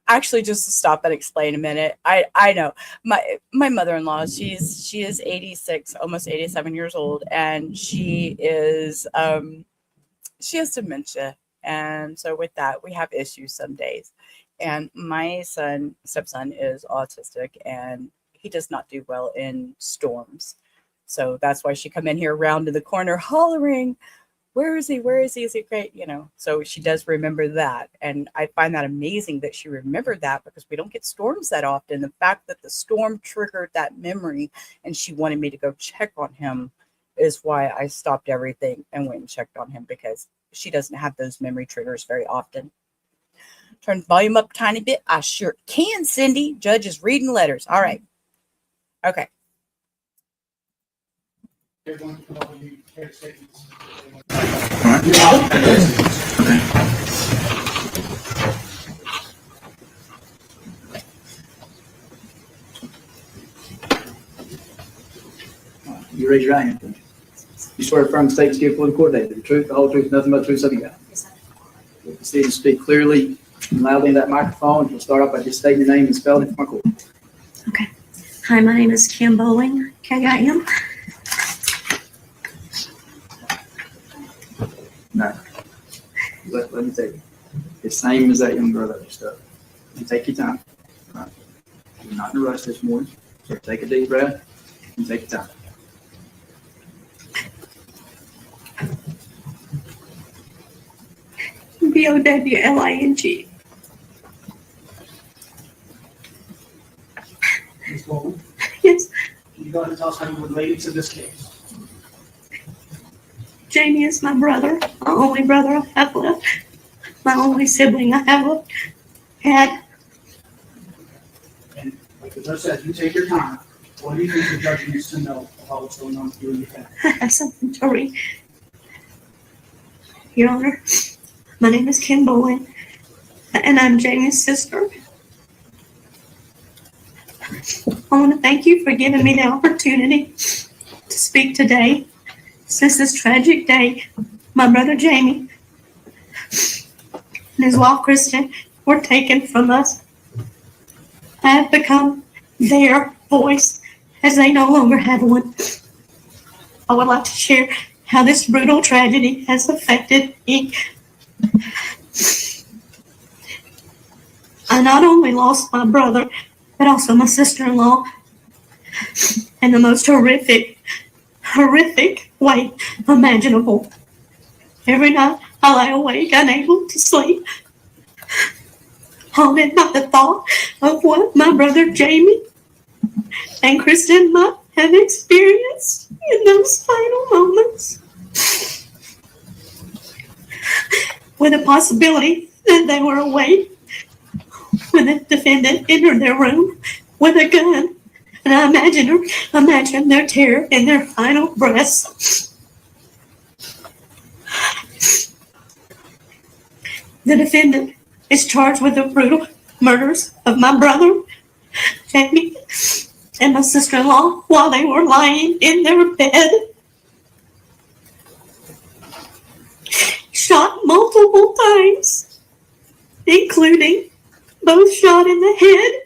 Actually, just to stop and explain a minute. I know my mother-in-law, she is 86, almost 87 years old, and she has dementia. And so with that, we have issues some days. And my stepson is autistic, and he does not do well in storms. So that's why she come in here around in the corner hollering, where is he? Where is he? Is he great? So she does remember that. And I find that amazing that she remembered that, because we don't get storms that often. The fact that the storm triggered that memory and she wanted me to go check on him is why I stopped everything and went and checked on him, because she doesn't have those memory triggers very often. Turn the volume up a tiny bit. I sure can, Cindy. Judge is reading letters. All right. Okay. Everyone can all be care statements. You raise your right hand, please. You swear to affirm the statements given before the court today, the truth, the whole truth, nothing but the truth, so help you God. Yes, sir. You proceed to speak clearly and loudly in that microphone. You'll start off by just stating your name and spelling it for my court. Okay. Hi, my name is Kim Bowling, K-I-M. No. Let me tell you. The same as that young girl that just up. You take your time. Right. You're not in a rush this morning. So take a deep breath and take your time. B-O-W-L-I-N-G. Ms. Bowman, Yes, can you go ahead and tell us how you related to this case? Jamie is my brother, my only brother I have left, my only sibling I have had. And like the judge said, you take your time. What do you think the judge needs to know about what's going on with you and your family? I have something to read. Your Honor, my name is Kim Bowling, and I'm Jamie's sister. I want to thank you for giving me the opportunity to speak today. Since this tragic day, my brother Jamie and his wife Kristin were taken from us. I have become their voice as they no longer have one. I would like to share how this brutal tragedy has affected me. I not only lost my brother, but also my sister-in-law in the most horrific way imaginable. Every night I lie awake, unable to sleep, haunted by the thought of what my brother Jamie and Kristin might have experienced in those final moments, with the possibility that they were awake when the defendant entered their room with a gun. And I imagine their terror in their final breaths. The defendant is charged with the brutal murders of my brother, Jamie, and my sister-in-law while they were lying in their bed, shot multiple times, including both shot in the head.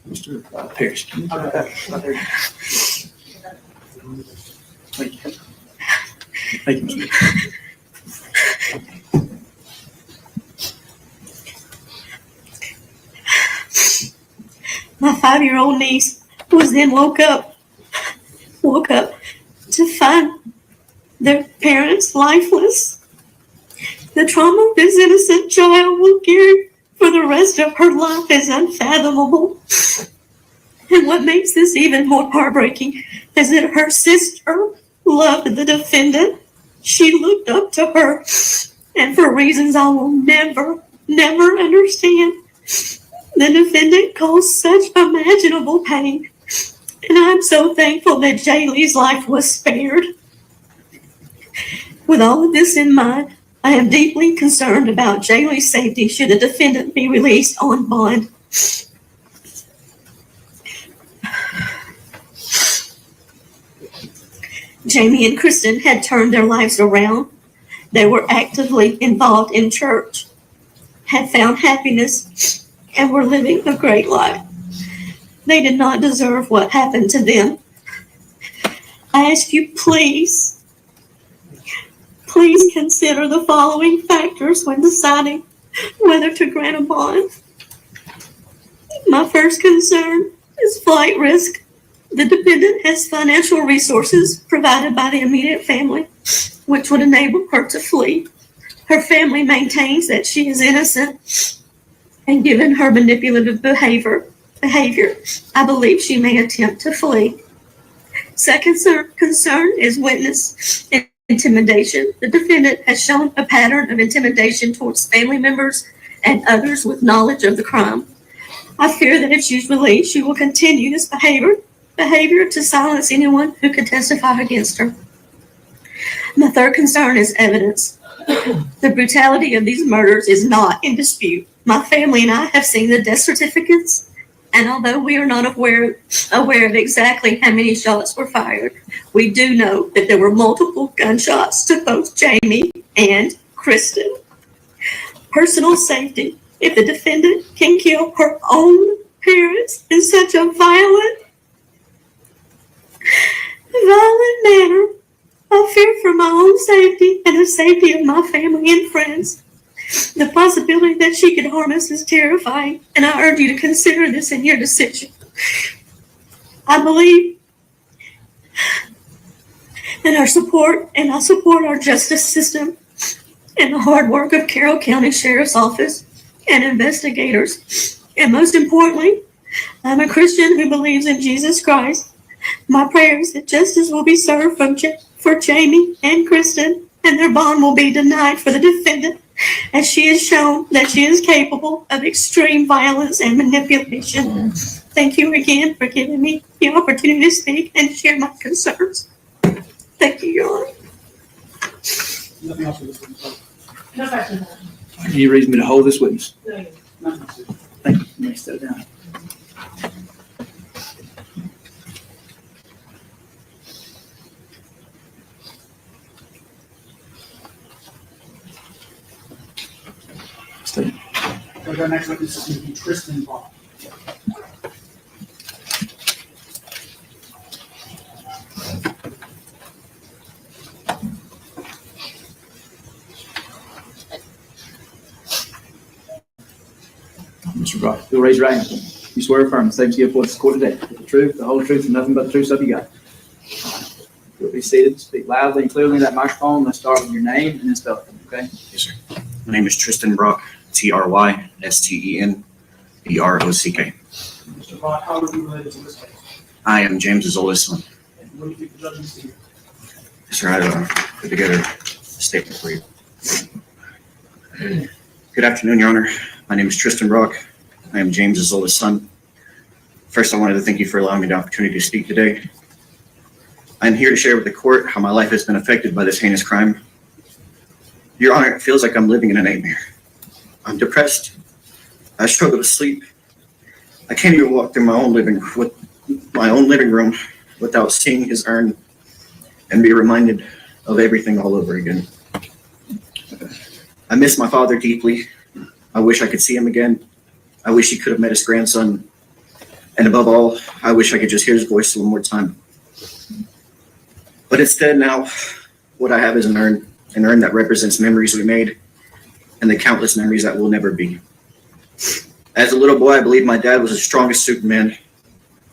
Mr. Parrish. Thank you. Thank you, Mr. My 5-year-old niece was then woke up to find their parents lifeless. The trauma this innocent child will carry for the rest of her life is unfathomable. And what makes this even more heartbreaking is that her sister loved the defendant. She looked up to her, and for reasons I will never understand, the defendant caused such imaginable pain. And I'm so thankful that Jaylee's life was spared. With all of this in mind, I am deeply concerned about Jaylee's safety should the defendant be released on bond. Jamie and Kristin had turned their lives around. They were actively involved in church, had found happiness, and were living a great life. They did not deserve what happened to them. I ask you, please consider the following factors when deciding whether to grant a bond. My first concern is flight risk. The defendant has financial resources provided by the immediate family, which would enable her to flee. Her family maintains that she is innocent, and given her manipulative behavior, I believe she may attempt to flee. Second concern is witness intimidation. The defendant has shown a pattern of intimidation towards family members and others with knowledge of the crime. I fear that if she's released, she will continue this behavior to silence anyone who could testify against her. My third concern is evidence. The brutality of these murders is not in dispute. My family and I have seen the death certificates, and although we are not aware of exactly how many shots were fired, we do know that there were multiple gunshots to both Jamie and Kristin. Personal safety. If the defendant can kill her own parents in such a violent manner, I fear for my own safety and the safety of my family and friends. The possibility that she could harm us is terrifying, and I urge you to consider this in your decision. I believe in our support, and I support our justice system and the hard work of Carroll County Sheriff's Office and investigators. And most importantly, I'm a Christian who believes in Jesus Christ. My prayer is that justice will be served for Jamie and Kristin, and their bond will be denied for the defendant, as she has shown that she is capable of extreme violence and manipulation. Thank you again for giving me the opportunity to speak and share my concerns. Thank you, Your Honor. Nothing else for this witness. No question. Any reason me to hold this witness? No. Thank you. You may step down. Stay. Our next witness is going to be Kristin and Brock. Mr. Brock, you'll raise your right hand. You swear or affirm the statements you give before this court today, the truth, the whole truth, and nothing but the truth, so help you God. You'll be seated. Speak loudly and clearly in that microphone. Let's start with your name and then spell it, okay? Yes, sir. My name is Tristan Brock, TrystenBrock. Mr. Brock, how are you related to this case? I am James's oldest son. And what do you think the judge needs to hear? Yes, sir. I put together a statement for you. Good afternoon, Your Honor. My name is Tristan Brock. I am James's oldest son. First, I wanted to thank you for allowing me the opportunity to speak today. I'm here to share with the court how my life has been affected by this heinous crime. Your Honor, it feels like I'm living in a nightmare. I'm depressed. I struggle to sleep. I can't even walk through my own living room without seeing his urn and be reminded of everything all over again. I miss my father deeply. I wish I could see him again. I wish he could have met his grandson. And above all, I wish I could just hear his voice one more time. But instead now, what I have is an urn that represents memories we made and the countless memories that will never be. As a little boy, I believed my dad was the strongest Superman,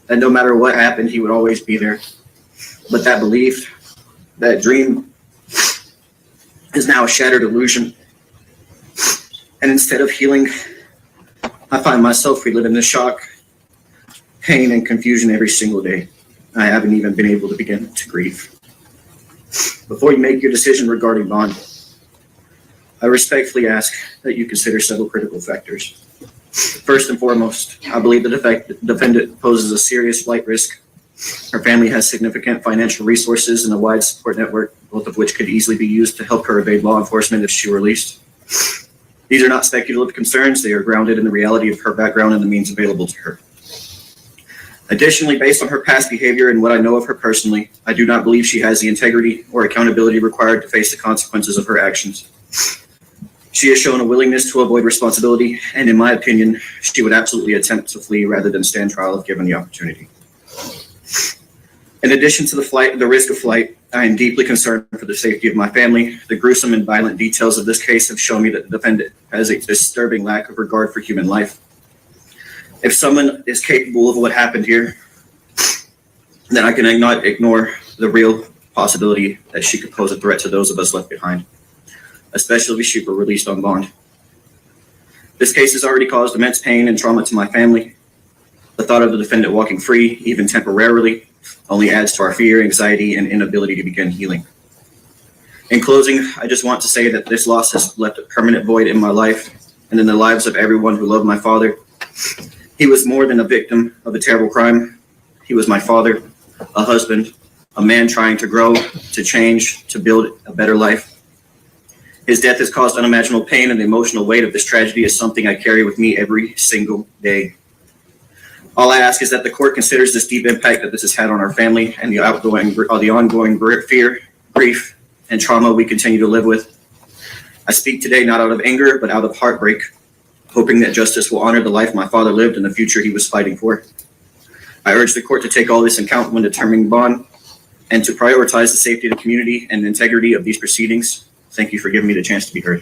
that no matter what happened, he would always be there. But that belief, that dream, is now a shattered illusion. And instead of healing, I find myself reliving the shock, pain, and confusion every single day. I haven't even been able to begin to grieve. Before you make your decision regarding bond, I respectfully ask that you consider several critical factors. First and foremost, I believe the defendant poses a serious flight risk. Her family has significant financial resources and a wide support network, both of which could easily be used to help her evade law enforcement if she were released. These are not speculative concerns. They are grounded in the reality of her background and the means available to her. Additionally, based on her past behavior and what I know of her personally, I do not believe she has the integrity or accountability required to face the consequences of her actions. She has shown a willingness to avoid responsibility, and in my opinion, she would absolutely attempt to flee rather than stand trial if given the opportunity. In addition to the risk of flight, I am deeply concerned for the safety of my family. The gruesome and violent details of this case have shown me that the defendant has a disturbing lack of regard for human life. If someone is capable of what happened here, then I cannot ignore the real possibility that she could pose a threat to those of us left behind, especially if she were released on bond. This case has already caused immense pain and trauma to my family. The thought of the defendant walking free, even temporarily, only adds to our fear, anxiety, and inability to begin healing. In closing, I just want to say that this loss has left a permanent void in my life and in the lives of everyone who loved my father. He was more than a victim of a terrible crime. He was my father, a husband, a man trying to grow, to change, to build a better life. His death has caused unimaginable pain, and the emotional weight of this tragedy is something I carry with me every single day. All I ask is that the court considers this deep impact that this has had on our family and the ongoing fear, grief, and trauma we continue to live with. I speak today not out of anger, but out of heartbreak, hoping that justice will honor the life my father lived and the future he was fighting for. I urge the court to take all this into account when determining bond and to prioritize the safety of the community and the integrity of these proceedings. Thank you for giving me the chance to be heard.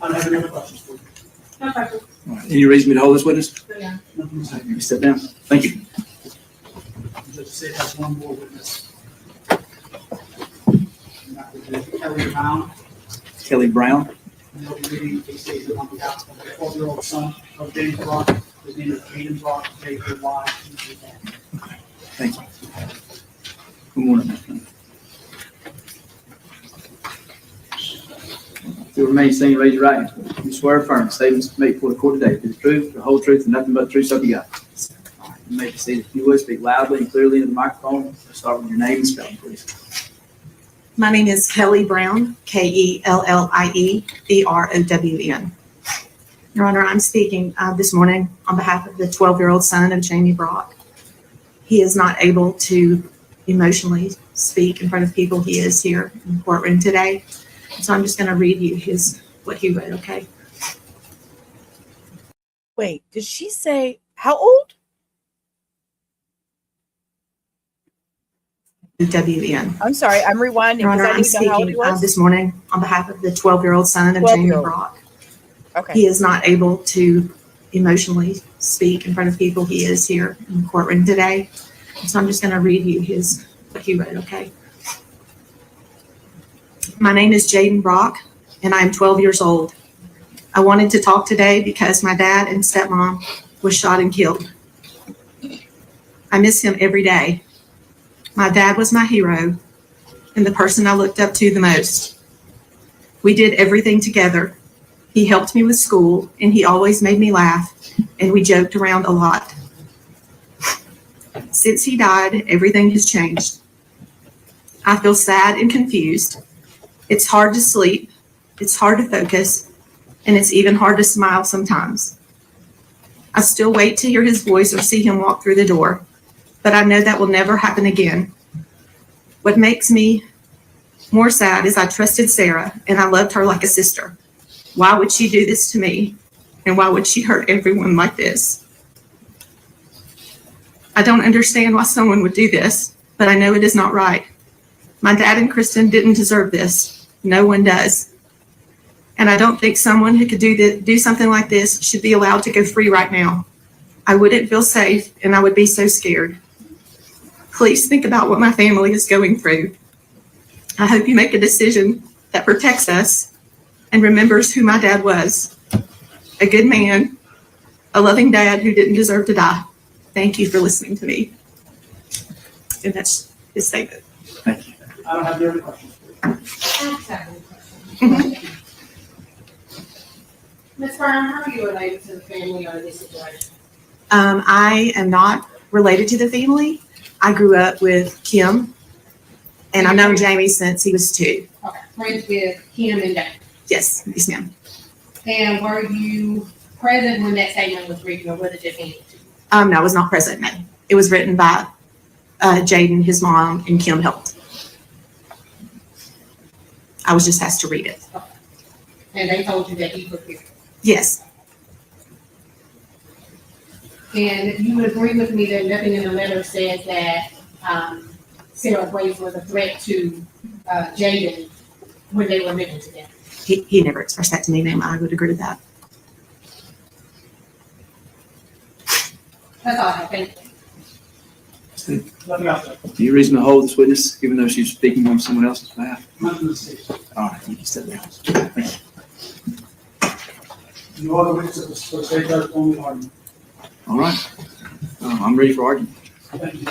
I don't have any other questions for you. No question. Any reason to hold this witness? Yeah. You step down. Thank you. The judge said has one more witness. And that would be Kelly Brown. Kelly Brown. And they'll be reading a statement on behalf of the 12-year-old son of James Brock. His name is James Brock, J-A-Y. Thank you. Good morning. If you remain standing, raise your right hand. You swear or affirm statements made before the court today the truth, the whole truth, and nothing but the truth, so help you God. You may proceed. If you would, speak loudly and clearly into the microphone. Let's start with your name and spelling, please. My name is Kelly Brown, KellieBrown. Your Honor, I'm speaking this morning on behalf of the 12-year-old son of Jamie Brock. He is not able to emotionally speak in front of people. He is here in the courtroom today. So I'm just going to read you what he wrote, okay? Wait, did she say how old? WN. I'm sorry, I'm rewinding Your because Honor, I I'm need to know how old he speaking was. this morning on behalf of the 12-year-old son of Jamie 12-year-old. Brock. Okay. He is not able to emotionally speak in front of people. He is here in the courtroom today. So I'm just going to read you what he wrote, okay? My name is Jaden Brock, and I'm 12 years old. I wanted to talk today because my dad and stepmom was shot and killed. I miss him every day. My dad was my hero and the person I looked up to the most. We did everything together. He helped me with school, and he always made me laugh, and we joked around a lot. Since he died, everything has changed. I feel sad and confused. It's hard to sleep, it's hard to focus, and it's even hard to smile sometimes. I still wait to hear his voice or see him walk through the door, but I know that will never happen again. What makes me more sad is I trusted Sarah, and I loved her like a sister. Why would she do this to me? And why would she hurt everyone like this? I don't understand why someone would do this, but I know it is not right. My dad and Kristin didn't deserve this. No one does. And I don't think someone who could do something like this should be allowed to go free right now. I wouldn't feel safe, and I would be so scared. Please think about what my family is going through. I hope you make a decision that protects us and remembers who my dad was. A good man, a loving dad who didn't deserve to die. Thank you for listening to me. And that's his statement. Thank you. I don't have any other questions. Ms. Brown, how are you related to the family or this situation? I am not related to the family. I grew up with Kim, and I've known Jamie since he was 2. Okay, friends with Kim and James. Yes, ma'am. And were you present when that statement was written, or was it just handed to you? No, I was not present, no. It was written by Jaden, his mom, and Kim helped. I was just asked to read it. Okay. And they told you that he was here. Yes. And you would agree with me that nothing in the letter says that Sarah Grace was a threat to Jaden when they were living together. He never expressed that to me, ma'am. I would agree with that. That's all I have. Thank you. Nothing else, sir. Do you reason to hold this witness, even though she's speaking on someone else's behalf? Nothing to say. All right, you can step down. Thank you. No other witnesses for the state judge, only argument. All right. I'm ready for argument. Thank you.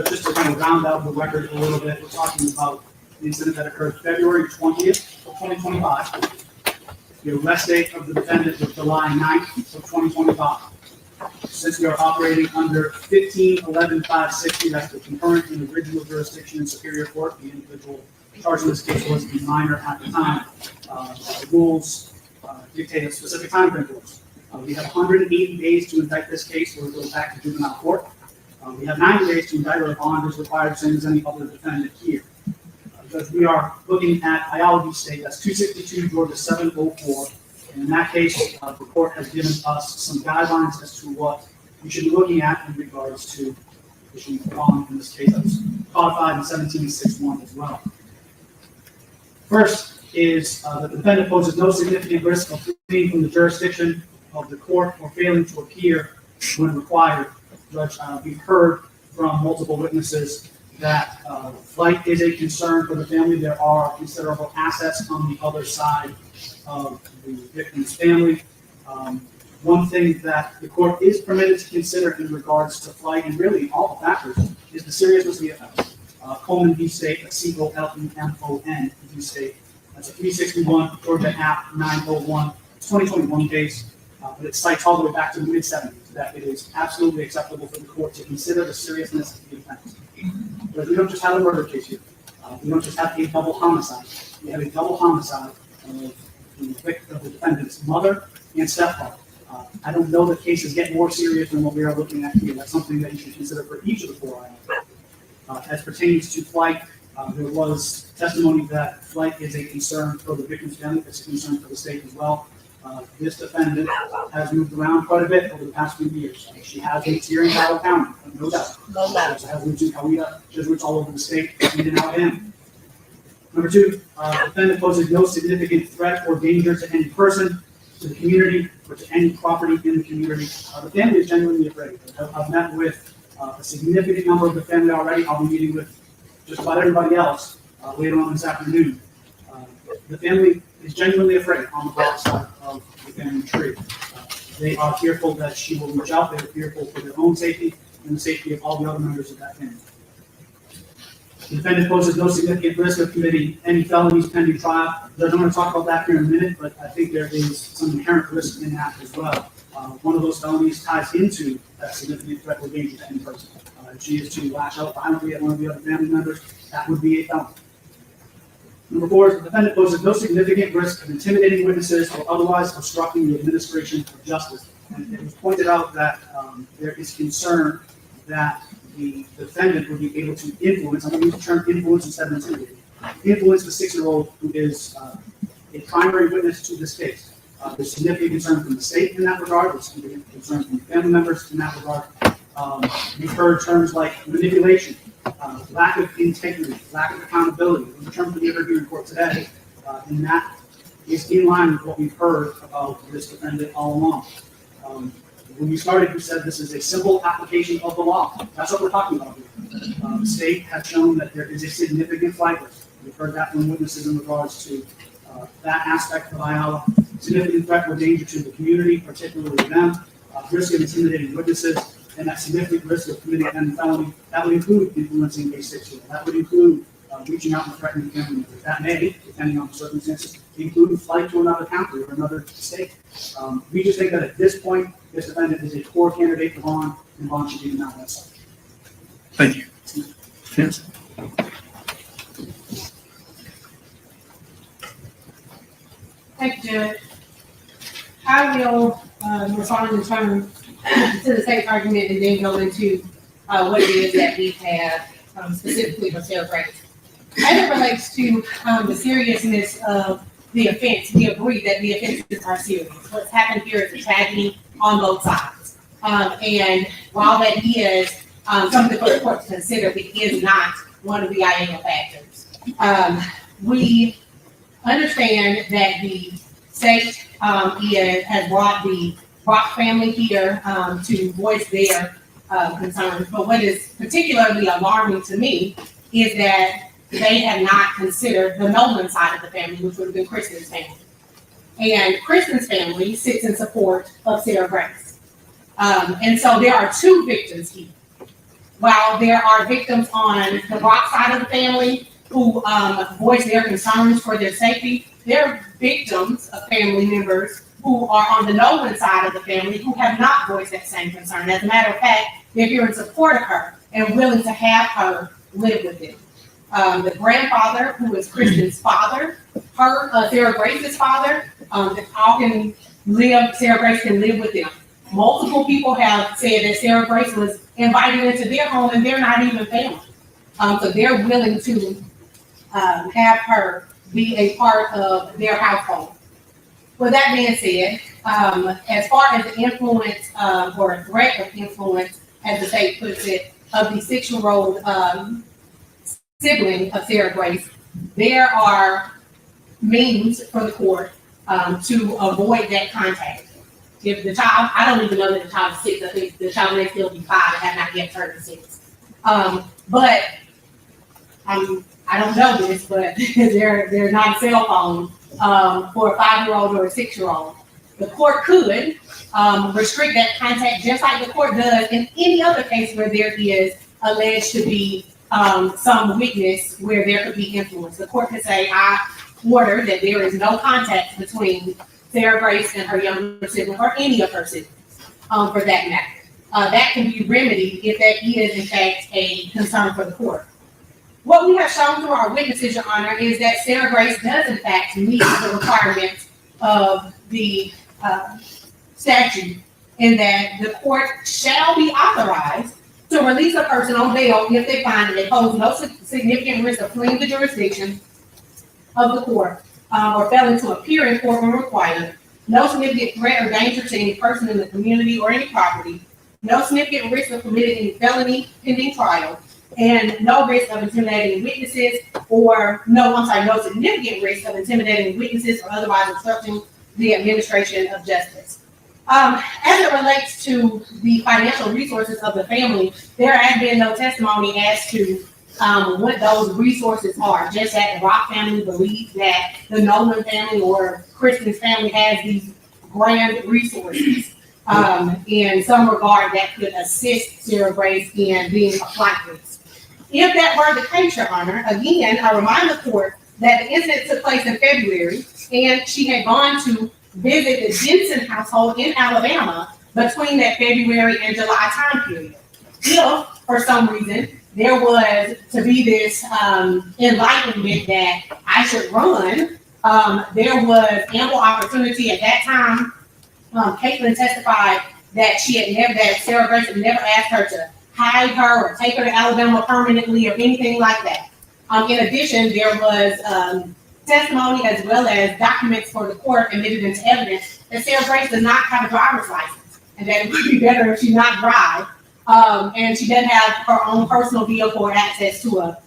Just to kind of round out the record a little bit, we're talking about the incident that occurred February 20th of 2025. The arrest date of the defendant was July 9th of 2025. Since we are operating under 1511-560, that's the concurrent and original jurisdiction in Superior Court, the individual charged in this case was the minor at the time. The rules dictate a specific time frame for us. We have 180 days to indict this case, where it goes back to juvenile court. We have 90 days to indict, or a bond is required, same as any other defendant here. Because we are looking at Iology State, that's 262 Georgia 704. And in that case, the court has given us some guidelines as to what we should be looking at in regards to issuing a bond in this case that was codified in 1761 as well. First is that the defendant poses no significant risk of fleeing from the jurisdiction of the court or failing to appear when required. Judge, we've heard from multiple witnesses that flight is a concern for the family. There are considerable assets on the other side of the victim's family. One thing that the court is permitted to consider in regards to flight, and really all the factors, is the seriousness of the offense. Coleman v. State, that's C-O-L-E-M-O-N v. State. That's a 361 Georgia App 901. It's 2021 case, but it cites all the way back to the mid-70s that it is absolutely acceptable for the court to consider the seriousness of the offense. But we don't just have a murder case here. We don't just have a double homicide. We have a double homicide of the defendant's mother and stepfather. I don't know that cases get more serious than what we are looking at here. That's something that you should consider for each of the 4 items. As pertains to flight, there was testimony that flight is a concern for the victim's family. It's a concern for the state as well. This defendant has moved around quite a bit over the past few years. She has roots here in Carrollton County, no doubt. No doubt. She has roots in Coweta, she has roots all over the state, and in Alabama. Number two, the defendant poses no significant threat or danger to any person, to the community, or to any property in the community. The family is genuinely afraid. I've met with a significant number of the family already. I'll be meeting with just about everybody else later on this afternoon. The family is genuinely afraid on the Brock side of the family tree. They are fearful that she will reach out. They are fearful for their own safety and the safety of all the other members of that family. The defendant poses no significant risk of committing any felonies pending trial. I don't want to talk about that here in a minute, but I think there is some inherent risk in that as well. One of those felonies ties into that significant threat or danger to any person. If she is to lash out violently at one of the other family members, that would be a felony. Number four is the defendant poses no significant risk of intimidating witnesses or otherwise obstructing the administration of justice. And it was pointed out that there is concern that the defendant would be able to influence, I'm going to use the term influence instead of intimidate, influence the 6-year-old who is a primary witness to this case. There's significant concern from the state in that regard. There's significant concern from the family members in that regard. We've heard terms like manipulation, lack of integrity, lack of accountability. Those are terms that we heard here in court today, and that is in line with what we've heard about this defendant all along. When we started, we said this is a simple application of the law. That's what we're talking about here. The state has shown that there is a significant flight risk. We've heard that from witnesses in regards to that aspect of Iowa. Significant threat or danger to the community, particularly them. Risk of intimidating witnesses, and that significant risk of committing any felony. That would include influencing a 6-year-old. That would include reaching out and threatening family members. That may, depending on the circumstances, include flight to another county or another state. We just think that at this point, this defendant is a core candidate for bond, and bond should be denied that side. Thank you. Yes. Thank you, Judge. I will respond in turn to the state's argument and then go into what it is that we have specifically for Sarah Grace. As it relates to the seriousness of the offense, we agree that the offenses are serious. What's happened here is a tragedy on both sides. And while that is something for the court to consider, it is not one of the IAO factors. We understand that the state has brought the Brock family here to voice their concerns. But what is particularly alarming to me is that they have not considered the Nolan side of the family, which would have been Kristin's family. And Kristin's family sits in support of Sarah Grace. And so there are two victims here. While there are victims on the Brock side of the family who voice their concerns for their safety, there are victims of family members who are on the Nolan side of the family who have not voiced that same concern. As a matter of fact, they're here in support of her and willing to have her live with them. The grandfather, who is Kristin's father, Sarah Grace's father, Sarah Grace can live with them. Multiple people have said that Sarah Grace was invited into their home and they're not even family. So they're willing to have her be a part of their household. With that being said, as far as the influence or threat of influence, as the state puts it, of the 6-year-old sibling of Sarah Grace, there are means for the court to avoid that contact. If the child, I don't even know that the child is 6, I think the child may still be 5 and have not yet turned 6. But I don't know this, but there's not a cell phone for a 5-year-old or a 6-year-old. The court could restrict that contact just like the court does in any other case where there is alleged to be some witness where there could be influence. The court could say, I order that there is no contact between Sarah Grace and her younger sibling or any of her siblings for that matter. That can be remedied if that is in fact a concern for the court. What we have shown through our witnesses, Your Honor, is that Sarah Grace does in fact meet the requirements of the statute in that the court shall be authorized to release a person on bail if they find that they pose no significant risk of fleeing the jurisdiction of the court or failing to appear in court when required, no significant threat or danger to any person in the community or any property, no significant risk of committing any felony pending trial, and no risk of intimidating witnesses no significant risk of intimidating witnesses or otherwise obstructing the administration of justice. As it relates to the financial resources of the family, there has been no testimony as to what those resources are, just that the Brock family believes that the Nolan family or Kristen's family has these grand resources in some regard that could assist Sarah Grace in being a flight risk. If that were the case, Your Honor, again, I remind the court that the incident took place in February and she had gone to visit the Jensen household in Alabama between that February and July time period. If, for some reason, there was to be this enlightenment that I should run, there was ample opportunity at that time. Caitlin testified that that Sarah Grace had never asked her to hide her or take her to Alabama permanently or anything like that. In addition, there was testimony as well as documents for the court admitted into evidence that Sarah Grace does not have a driver's license and that it would be better if she not drive. And she doesn't have her own personal vehicle or access to a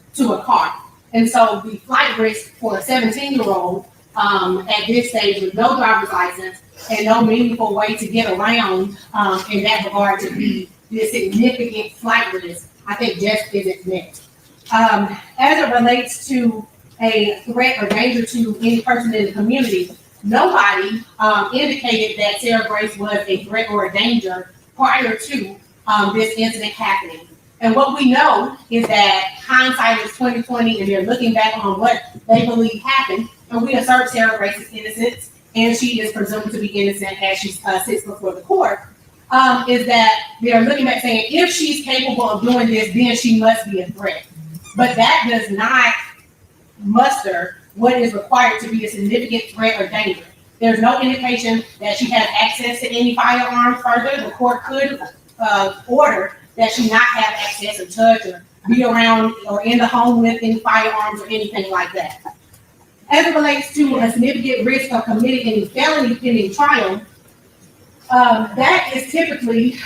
car. And so the flight risk for a 17-year-old at this stage with no driver's license and no meaningful way to get around in that regard to be this significant flight risk, I think just isn't met. As it relates to a threat or danger to any person in the community, nobody indicated that Sarah Grace was a threat or a danger prior to this incident happening. And what we know is that hindsight is 20/20, and they're looking back on what they believe happened, and we assert Sarah Grace's innocence, and she is presumed to be innocent as she sits before the court. Is that they're looking back saying, if she's capable of doing this, then she must be a threat. But that does not muster what is required to be a significant threat or danger. There's no indication that she has access to any firearms further. The court could order that she not have access or touch or be around or in the home with any firearms or anything like that. As it relates to a significant risk of committing any felony pending trial, that is typically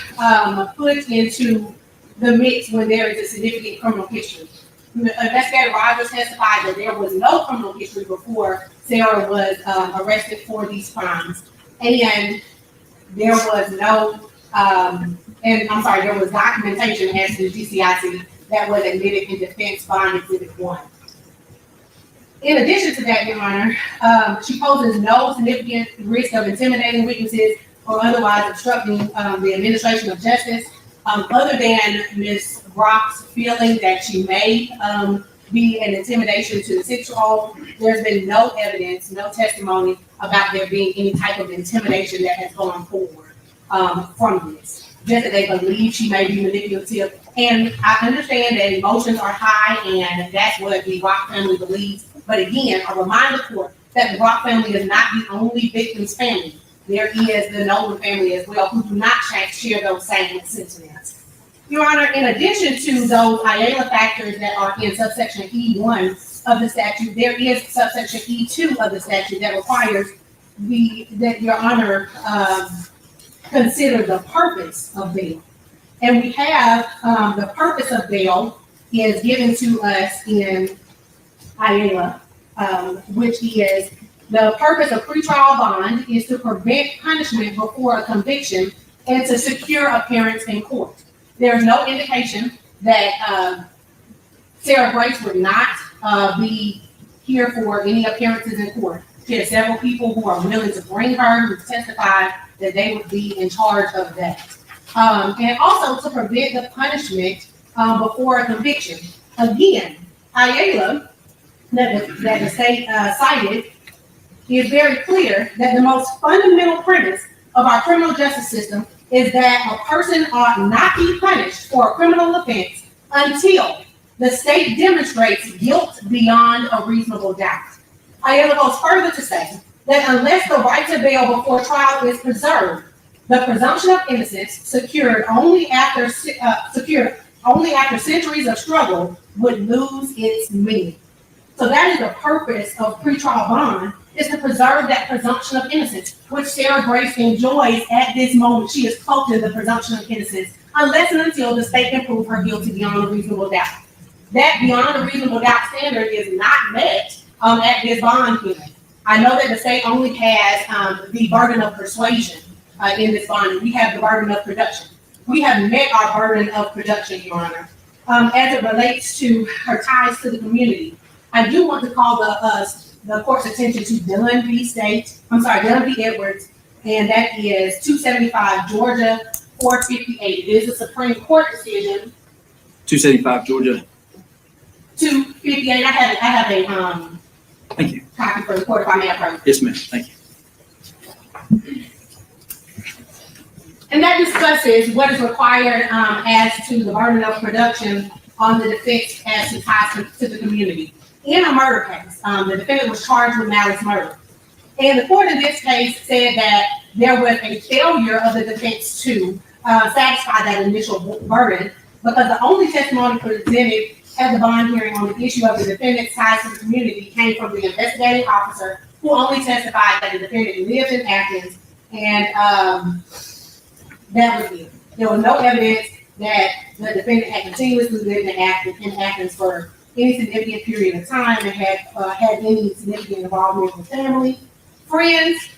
put into the mix when there is a significant criminal history. Investigator Rogers testified that there was no criminal history before Sarah was arrested for these crimes, and there was there was documentation as to the GCIC that was admitted in defense bond exhibit 1. In addition to that, Your Honor, she poses no significant risk of intimidating witnesses or otherwise obstructing the administration of justice, other than Ms. Brock's feeling that she may be an intimidation to the 6-year-old. There's been no evidence, no testimony about there being any type of intimidation that has gone forward from this. Just that they believe she may be manipulative. And I understand that emotions are high, and that's what the Brock family believes. But again, I remind the court that the Brock family is not the only victim's family. There is the Nolan family as well, who do not share those same sentiments. Your Honor, in addition to those IALA factors that are in subsection E1 of the statute, there is subsection E2 of the statute that requires that Your Honor consider the purpose of bail. And we have the purpose of bail is given to us in IALA, which is the purpose of pretrial bond is to prevent punishment before a conviction and to secure appearance in court. There is no indication that Sarah Grace would not be here for any appearances in court. She has several people who are willing to bring her, who testified that they would be in charge of that. And also to prevent the punishment before a conviction. Again, IALA, that the state cited, is very clear that the most fundamental premise of our criminal justice system is that a person ought not be punished for a criminal offense until the state demonstrates guilt beyond a reasonable doubt. IALA goes further to say that unless the right to bail before trial is preserved, the presumption of innocence secured only after centuries of struggle would lose its meaning. So that is the purpose of pretrial bond, is to preserve that presumption of innocence, which Sarah Grace enjoys at this moment. She is cloaked in the presumption of innocence, unless and until the state can prove her guilty beyond a reasonable doubt. That beyond a reasonable doubt standard is not met at this bond hearing. I know that the state only has the burden of persuasion in this bond. We have the burden of production. We have met our burden of production, Your Honor, as it relates to her ties to the community. I do want to call the court's attention to Dillon v. Edwards, and that is 275 Georgia 458. It is a Supreme Court decision. 275 Georgia. 258. I have a Thank you. copy for the court if I may approach. Yes, ma'am. Thank you. And that discusses what is required as to the burden of production on the defense as to ties to the community. In a murder case, the defendant was charged with malice murder. And the court in this case said that there was a failure of the defense to satisfy that initial burden because the only testimony presented at the bond hearing on the issue of the defendant's ties to the community came from the investigating officer who only testified that the defendant lived in Athens, and that was it. There was no evidence that the defendant had continuously lived in Athens for any significant period of time and had any significant involvement with family, friends,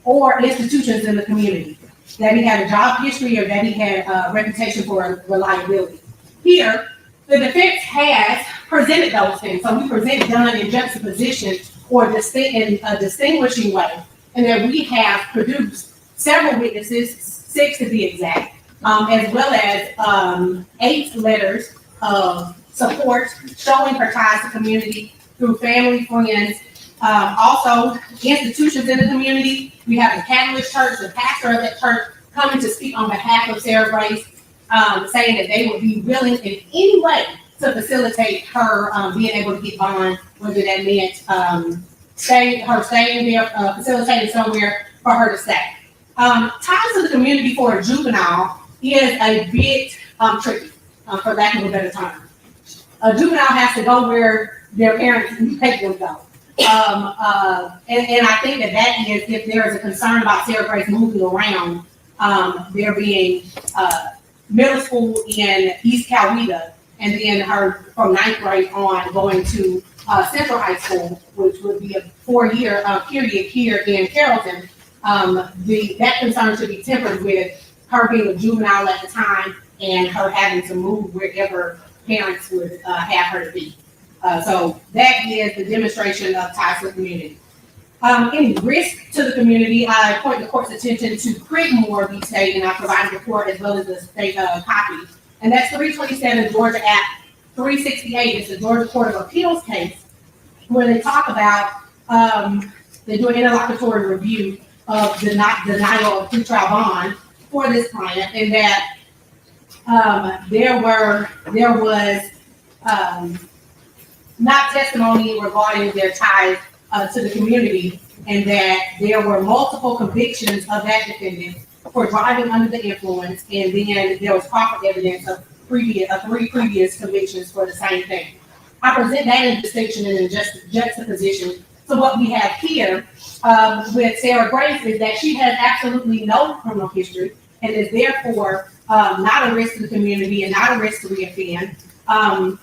or institutions in the community, that he had a job history or that he had a reputation for reliability. Here, the defense has presented those things. So we present done in juxtaposition or in a distinguishing way, and that we have produced several witnesses, 6 to be exact, as well as 8 letters of support showing her ties to community through family, friends, also institutions in the community. We have the Catalyst Church, the pastor of that church coming to speak on behalf of Sarah Grace, saying that they would be willing in any way to facilitate her being able to get bond, whether that meant staying there, facilitating somewhere for her to stay. Ties to the community for a juvenile is a bit tricky, for lack of a better term. A juvenile has to go where their parents make them go. And I think that is, if there is a concern about Sarah Grace moving around, there being middle school in East Coweta, and then her from 9th grade on going to Central High School, which would be a 4-year period here in Carrollton. That concern should be tempered with her being a juvenile at the time and her having to move wherever parents would have her to be. So that is the demonstration of ties to the community. Any risk to the community, I point the court's attention to Creedmoor v. State, and I provided the court as well as the state copy. And that's 327 Georgia Act 368. It's the Georgia Court of Appeals case where they talk about, they do an interlocutory review of the denial of pretrial bond for this client, and that there was not testimony regarding their ties to the community, and that there were multiple convictions of that defendant for driving under the influence, and then there was proper evidence of 3 previous convictions for the same thing. I present that in distinction and in juxtaposition. So what we have here with Sarah Grace is that she has absolutely no criminal history and is therefore not a risk to the community and not a risk to reoffend.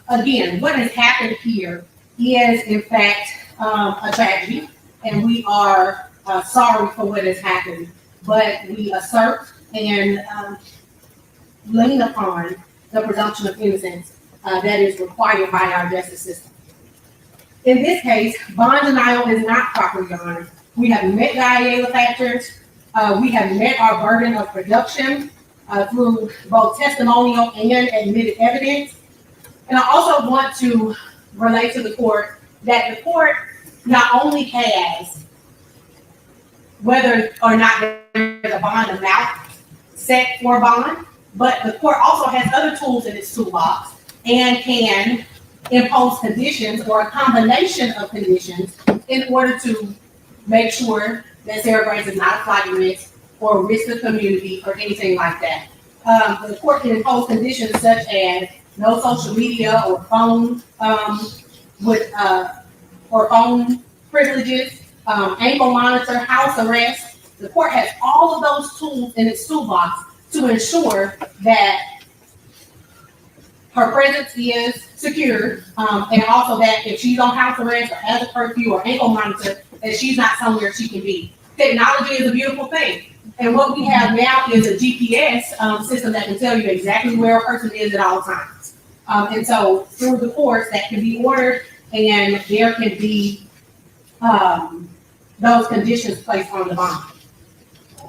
Again, what has happened here is in fact a tragedy, and we are sorry for what has happened, but we assert and lean upon the presumption of innocence that is required by our justice system. In this case, bond denial is not proper, Your Honor. We have met the IAEA factors. We have met our burden of production through both testimonial and admitted evidence. And I also want to relate to the court that the court not only has whether or not there's a bond amount set for bond, but the court also has other tools in its toolbox and can impose conditions or a combination of conditions in order to make sure that Sarah Grace is not a flight risk or risk to the community or anything like that. The court can impose conditions such as no social media or phone or phone privileges ankle monitor, house arrest. The court has all of those tools in its toolbox to ensure that her presence is secure, and also that if she's on house arrest or has a curfew or ankle monitor, that she's not somewhere she can be. Technology is a beautiful thing. And what we have now is a GPS system that can tell you exactly where a person is at all times. And so through the courts, that can be ordered, and there can be those conditions placed on the bond.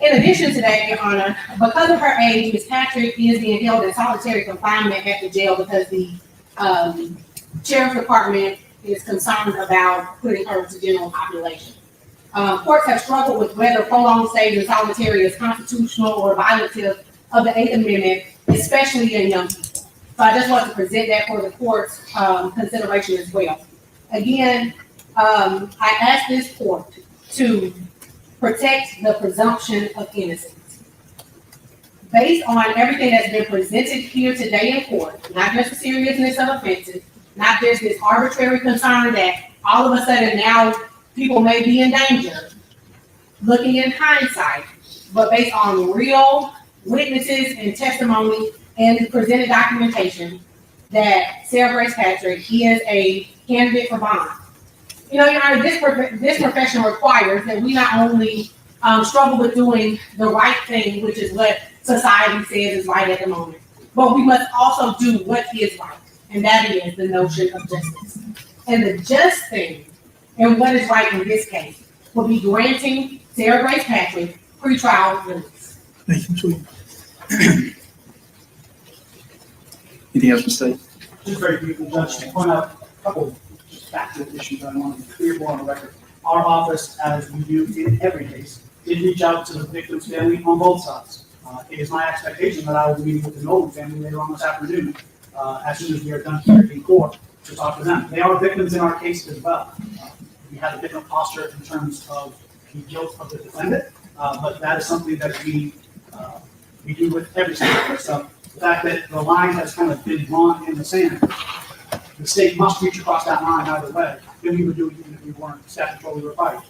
In addition to that, Your Honor, because of her age, Ms. Patrick is being held in solitary confinement at the jail because the Sheriff's Department is concerned about putting her to general population. Courts have struggled with whether prolonged stays in solitary is constitutional or violative of the 8th Amendment, especially in young people. So I just want to present that for the court's consideration as well. Again, I ask this court to protect the presumption of innocence. Based on everything that's been presented here today in court, not just the seriousness of offenses, not just this arbitrary concern that all of a sudden now people may be in danger, looking in hindsight, but based on real witnesses and testimony and presented documentation that Sarah Grace Patrick is a candidate for bond. You know, Your Honor, this profession requires that we not only struggle with doing the right thing, which is what society says is right at the moment, but we must also do what is right, and that is the notion of justice. And the just thing, and what is right in this case, will be granting Sarah Grace Patrick pretrial release. Thank you, sweet. Anything else to say? Just very briefly, Judge, to point out a couple of factual issues I want to be clear more on the record. Our office, as we do in every case, did reach out to the victim's family on both sides. It is my expectation that I will be meeting with the Nolan family later on this afternoon, as soon as we are done here in court, to talk to them. They are victims in our case as well. We have a different posture in terms of the guilt of the defendant, but that is something that we do with every single case. So the fact that the line has kind of been drawn in the sand, the state must reach across that line either way, then we would do it even if we weren't statutorily required.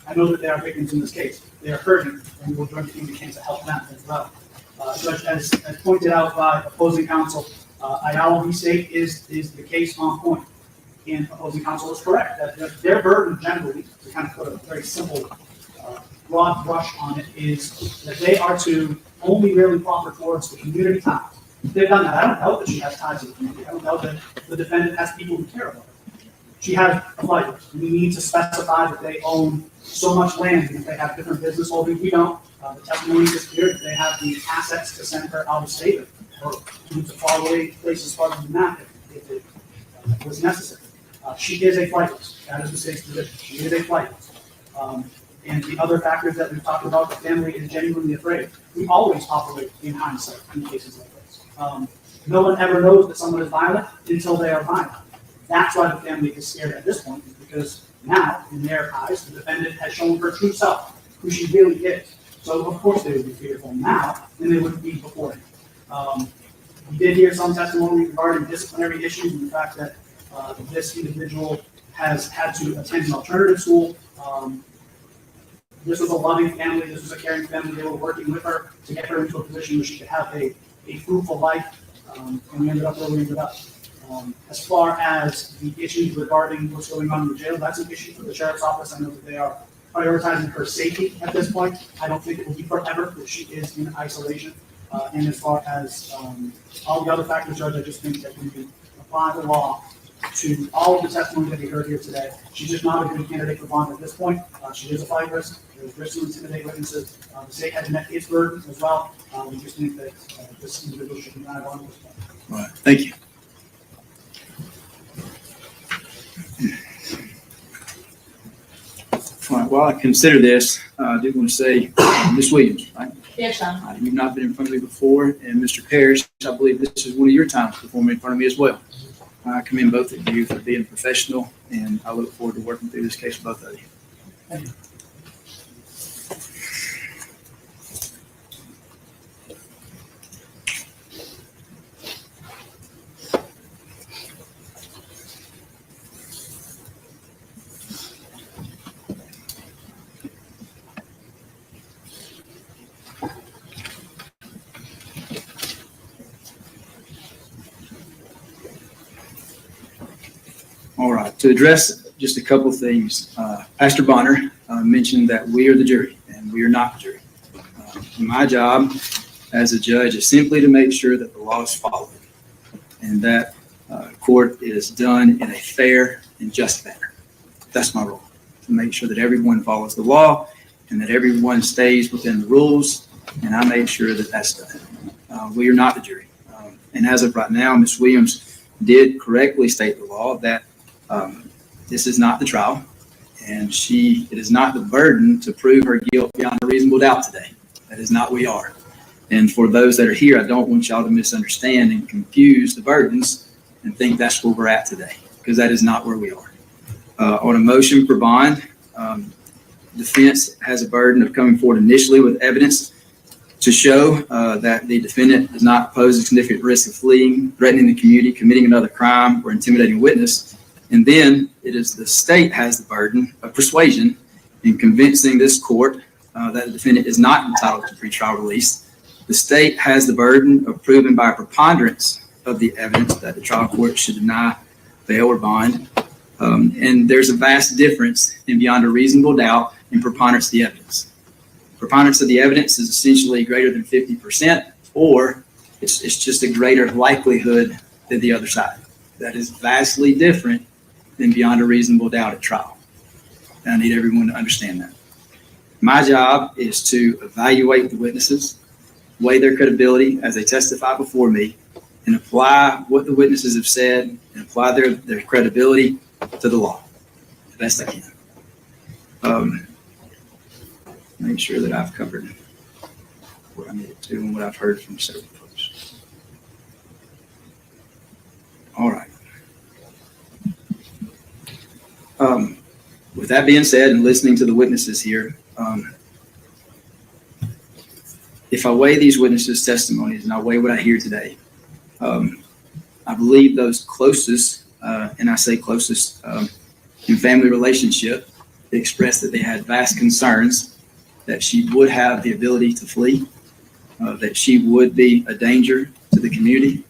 I know that they are victims in this case. They are hurting, and we will do everything we can to help them as well. Judge, as pointed out by opposing counsel, Ayala State is the case on point. And opposing counsel is correct that their burden generally, to kind of put a very simple, broad brush on it, is that they are to only really proffer towards the community ties. They've done that. I don't know that she has ties to the community. I don't know that the defendant has people who care about her. She has a flight risk. We need to specify that they own so much land, and if they have different business holdings, we don't. The testimony is clear that they have the assets to send her out of state or to far away places farther than that if it was necessary. She is a flight risk. That is the state's position. She is a flight risk. And the other factors that we've talked about, the family is genuinely afraid. We always operate in hindsight in cases like this. No one ever knows that someone is violent until they are violent. That's why the family is scared at this point, because now, in their eyes, the defendant has shown her true self, who she really is. So, of course, they would be fearful now than they would be before. We did hear some testimony regarding disciplinary issues and the fact that this individual has had to attend an alternative school. This was a loving family. This was a caring family. They were working with her to get her into a position where she could have a fruitful life, and we ended up where we ended up. As far as the issues regarding what's going on in the jail, that's an issue for the sheriff's office. I know that they are prioritizing her safety at this point. I don't think it will be forever if she is in isolation. And as far as all the other factors, Judge, I just think that we can apply the law to all of the testimony that we heard here today. She's just not a good candidate for bond at this point. She is a flight risk. There's risk to intimidate witnesses. The state has met its burden as well. We just think that this individual should be denied on this point. All right. Thank you. All right, while I consider this, I do want to say, Ms. Williams, right? Yes, sir. You've not been in front of me before, and Mr. Parrish, I believe this is one of your times performing in front of me as well. I commend both of you for being professional, and I look forward to working through this case with both of you. Thank you. To address just a couple things, Pastor Bonner mentioned that we are the jury, and we are not the jury. My job as a judge is simply to make sure that the law is followed and that court is done in a fair and just manner. That's my role, to make sure that everyone follows the law and that everyone stays within the rules, and I make sure that that's done. We are not the jury. And as of right now, Ms. Williams did correctly state the law that this is not the trial, and it is not the burden to prove her guilt beyond a reasonable doubt today. That is not where we are. And for those that are here, I don't want y'all to misunderstand and confuse the burdens and think that's where we're at today, because that is not where we are. On a motion for bond, defense has a burden of coming forward initially with evidence to show that the defendant does not pose a significant risk of fleeing, threatening the community, committing another crime, or intimidating a witness. And then it is the state has the burden of persuasion in convincing this court that the defendant is not entitled to pretrial release. The state has the burden of proving by a preponderance of the evidence that the trial court should deny bail or bond. And there's a vast difference in beyond a reasonable doubt in preponderance of the evidence. Preponderance of the evidence is essentially greater than 50%, or it's just a greater likelihood than the other side. That is vastly different than beyond a reasonable doubt at trial. And I need everyone to understand that. My job is to evaluate the witnesses, weigh their credibility as they testify before me, and apply what the witnesses have said and apply their credibility to the law the best I can. Make sure that I've covered what I needed to and what I've heard from several folks. All right. With that being said, and listening to the witnesses here, if I weigh these witnesses' testimonies and I weigh what I hear today, I believe those closest, and I say closest in family relationship, expressed that they had vast concerns that she would have the ability to flee, that she would be a danger to the community,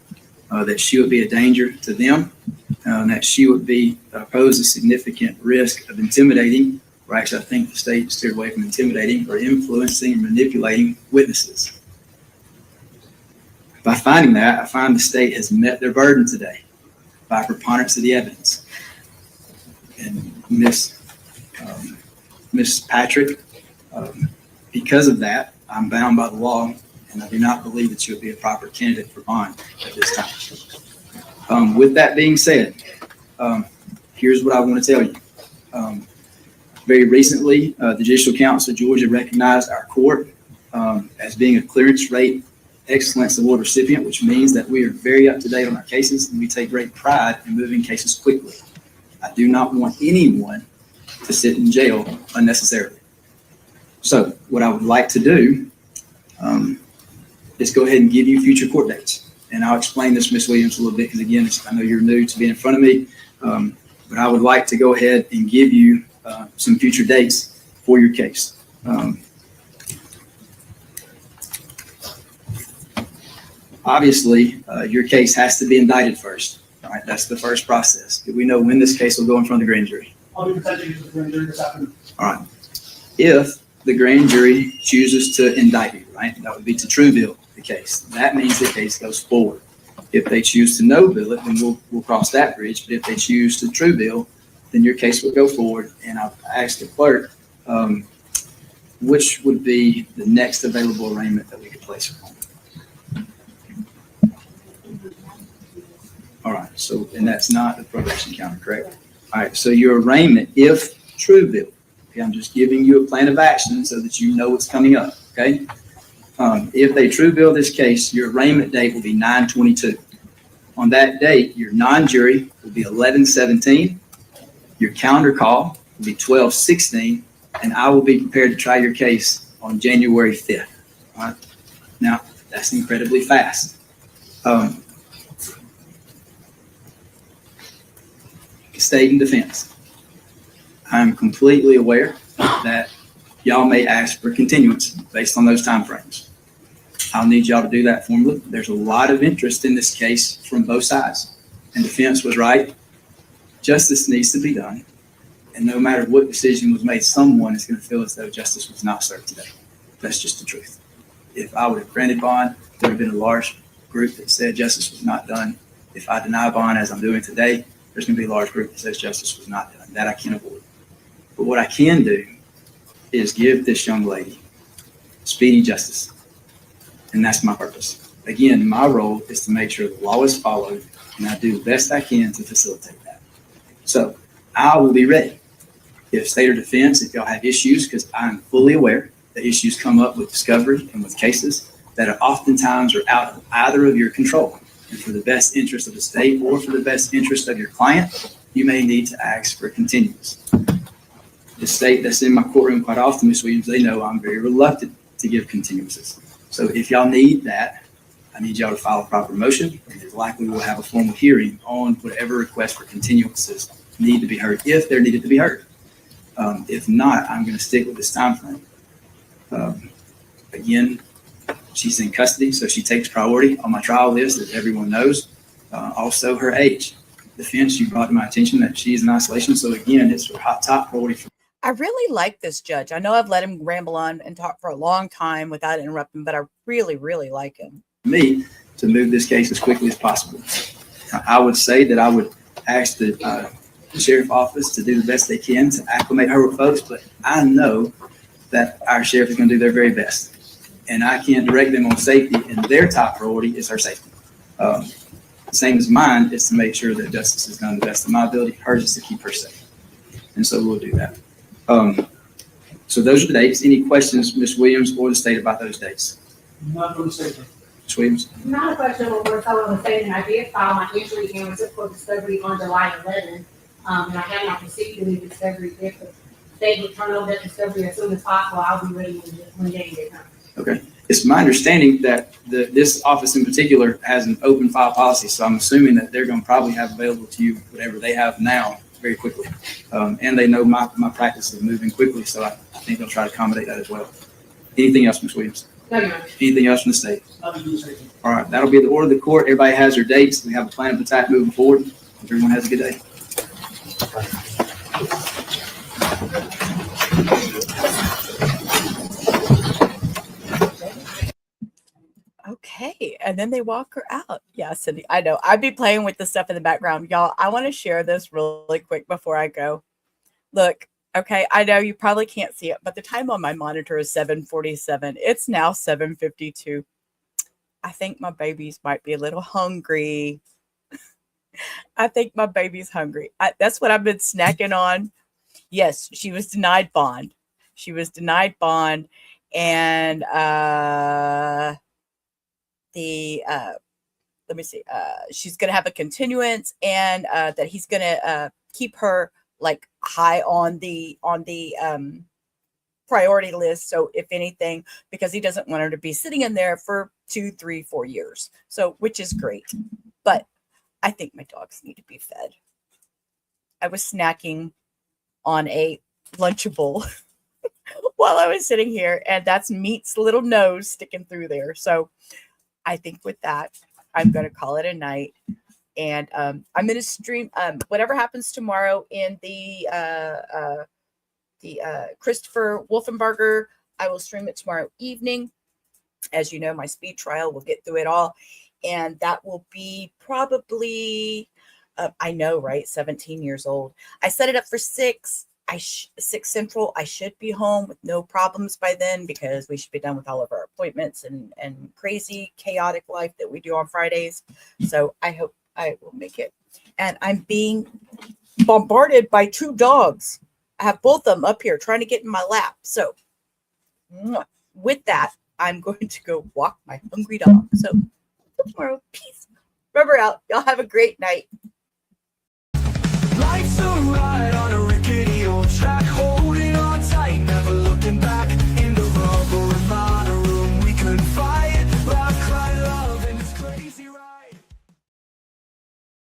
that she would be a danger to them, that she would pose a significant risk of intimidating, or actually I think the state steered away from intimidating, or influencing and manipulating witnesses. By finding that, I find the state has met their burden today by preponderance of the evidence. And Miss Patrick, because of that, I'm bound by the law, and I do not believe that she would be a proper candidate for bond at this time. With that being said, here's what I want to tell you. Very recently, the Judicial Council of Georgia recognized our court as being a clearance rate excellence award recipient, which means that we are very up to date on our cases and we take great pride in moving cases quickly. I do not want anyone to sit in jail unnecessarily. So what I would like to do is go ahead and give you future court dates. And I'll explain this, Ms. Williams, a little bit, because again, I know you're new to being in front of me, but I would like to go ahead and give you some future dates for your case. Obviously, your case has to be indicted first. All right, that's the first process. Do we know when this case will go in front of the grand jury? I'll be presenting it to the grand jury this afternoon. All right. If the grand jury chooses to indict you, right, that would be to true bill the case. That means the case goes forward. If they choose to no bill it, then we'll cross that bridge. But if they choose to true bill, then your case will go forward. And I've asked the clerk, which would be the next available arraignment that we could place upon. All right, so, and that's not the probation counter, correct? All right, so your arraignment, if true bill, okay, I'm just giving you a plan of action so that you know what's coming up, okay? If they true bill this case, your arraignment date will be 9/22. On that date, your non-jury will be 11/17, your calendar call will be 12/16, and I will be prepared to try your case on January 5th. All right, now that's incredibly fast. State and defense. I'm completely aware that y'all may ask for continuance based on those timeframes. I'll need y'all to do that formally. There's a lot of interest in this case from both sides, and defense was right. justice needs to be done. And no matter what decision was made, someone is going to feel as though justice was not served today. That's just the truth. If I would have granted bond, there would have been a large group that said justice was not done. If I deny bond, as I'm doing today, there's going to be a large group that says justice was not done. That I can't avoid. But what I can do is give this young lady speedy justice. And that's my purpose. Again, my role is to make sure the law is followed, and I do the best I can to facilitate that. So I will be ready. If state or defense, if y'all have issues, because I'm fully aware that issues come up with discovery and with cases that are oftentimes are out of either of your control. And for the best interest of the state or for the best interest of your client, you may need to ask for continuance. The state that's in my courtroom quite often, Ms. Williams, they know I'm very reluctant to give continuances. So if y'all need that, I need y'all to file a proper motion, and it's likely we'll have a formal hearing on whatever request for continuances need to be heard, if they're needed to be heard. If not, I'm going to stick with this time frame. Again, she's in custody, so she takes priority on my trial list, as everyone knows. Also, her age. Defense, you brought to my attention that she's in isolation, so again, it's her top priority for. I really like this judge. I know I've let him ramble on and talk for a long time without interrupting, but I really, really like him. Me to move this case as quickly as possible. I would say that I would ask the sheriff office to do the best they can to acclimate her with folks, but I know that our sheriff is going to do their very best, and I can't direct them on safety, and their top priority is her safety. Same as mine is to make sure that justice is done to the best of my ability. Hers is to keep her safe, and so we'll do that. So those are the dates. Any questions, Ms. Williams or the state, about those dates? Not from the state. Ms. Williams? Not a question of what we're telling the state, and I did file my entry in reciprocal discovery on July 11th. And I have not proceeded to the discovery. If the state would turn over that discovery as soon as possible, I'll be ready when they come. Okay. It's my understanding that this office in particular has an open file policy, so I'm assuming that they're going to probably have available to you whatever they have now very quickly. And they know my practice of moving quickly, so I think they'll try to accommodate that as well. Anything else, Ms. Williams? No, no. Anything else from the state? Nothing from the state. All right. That'll be the order of the court. Everybody has their dates. We have a plan of attack moving forward. Everyone has a good day. Okay, and then they walk her out. Yeah, Cindy, I know. I'd be playing with the stuff in the background. Y'all, I want to share this really quick before I go. Look, okay, I know you probably can't see it, but the time on my monitor is 7:47. It's now 7:52. I think my babies might be a little hungry. I think my baby's hungry. That's what I've been snacking on. Yes, she was denied bond. She was denied bond, and let me see, she's gonna have a continuance, and that he's gonna keep her like high on the priority list. So if anything, because he doesn't want her to be sitting in there for 2, 3, 4 years. So, which is great, but I think my dogs need to be fed. I was snacking on a Lunchable while I was sitting here, and that's Meat's little nose sticking through there. So I think with that, I'm going to call it a night. And I'm going to stream whatever happens tomorrow in the Christopher Wolfenbarger. I will stream it tomorrow evening. As you know, my speed trial will get through it all. And that will be probably, I know, right? 17 years old. I set it up for 6. 6 Central. I should be home with no problems by then, because we should be done with all of our appointments and crazy, chaotic life that we do on Fridays. So I hope I will make it. And I'm being bombarded by 2 dogs. I have both of them up here trying to get in my lap. So with that, I'm going to go walk my hungry dog. So tomorrow, peace. Rubber out. Y'all have a great night.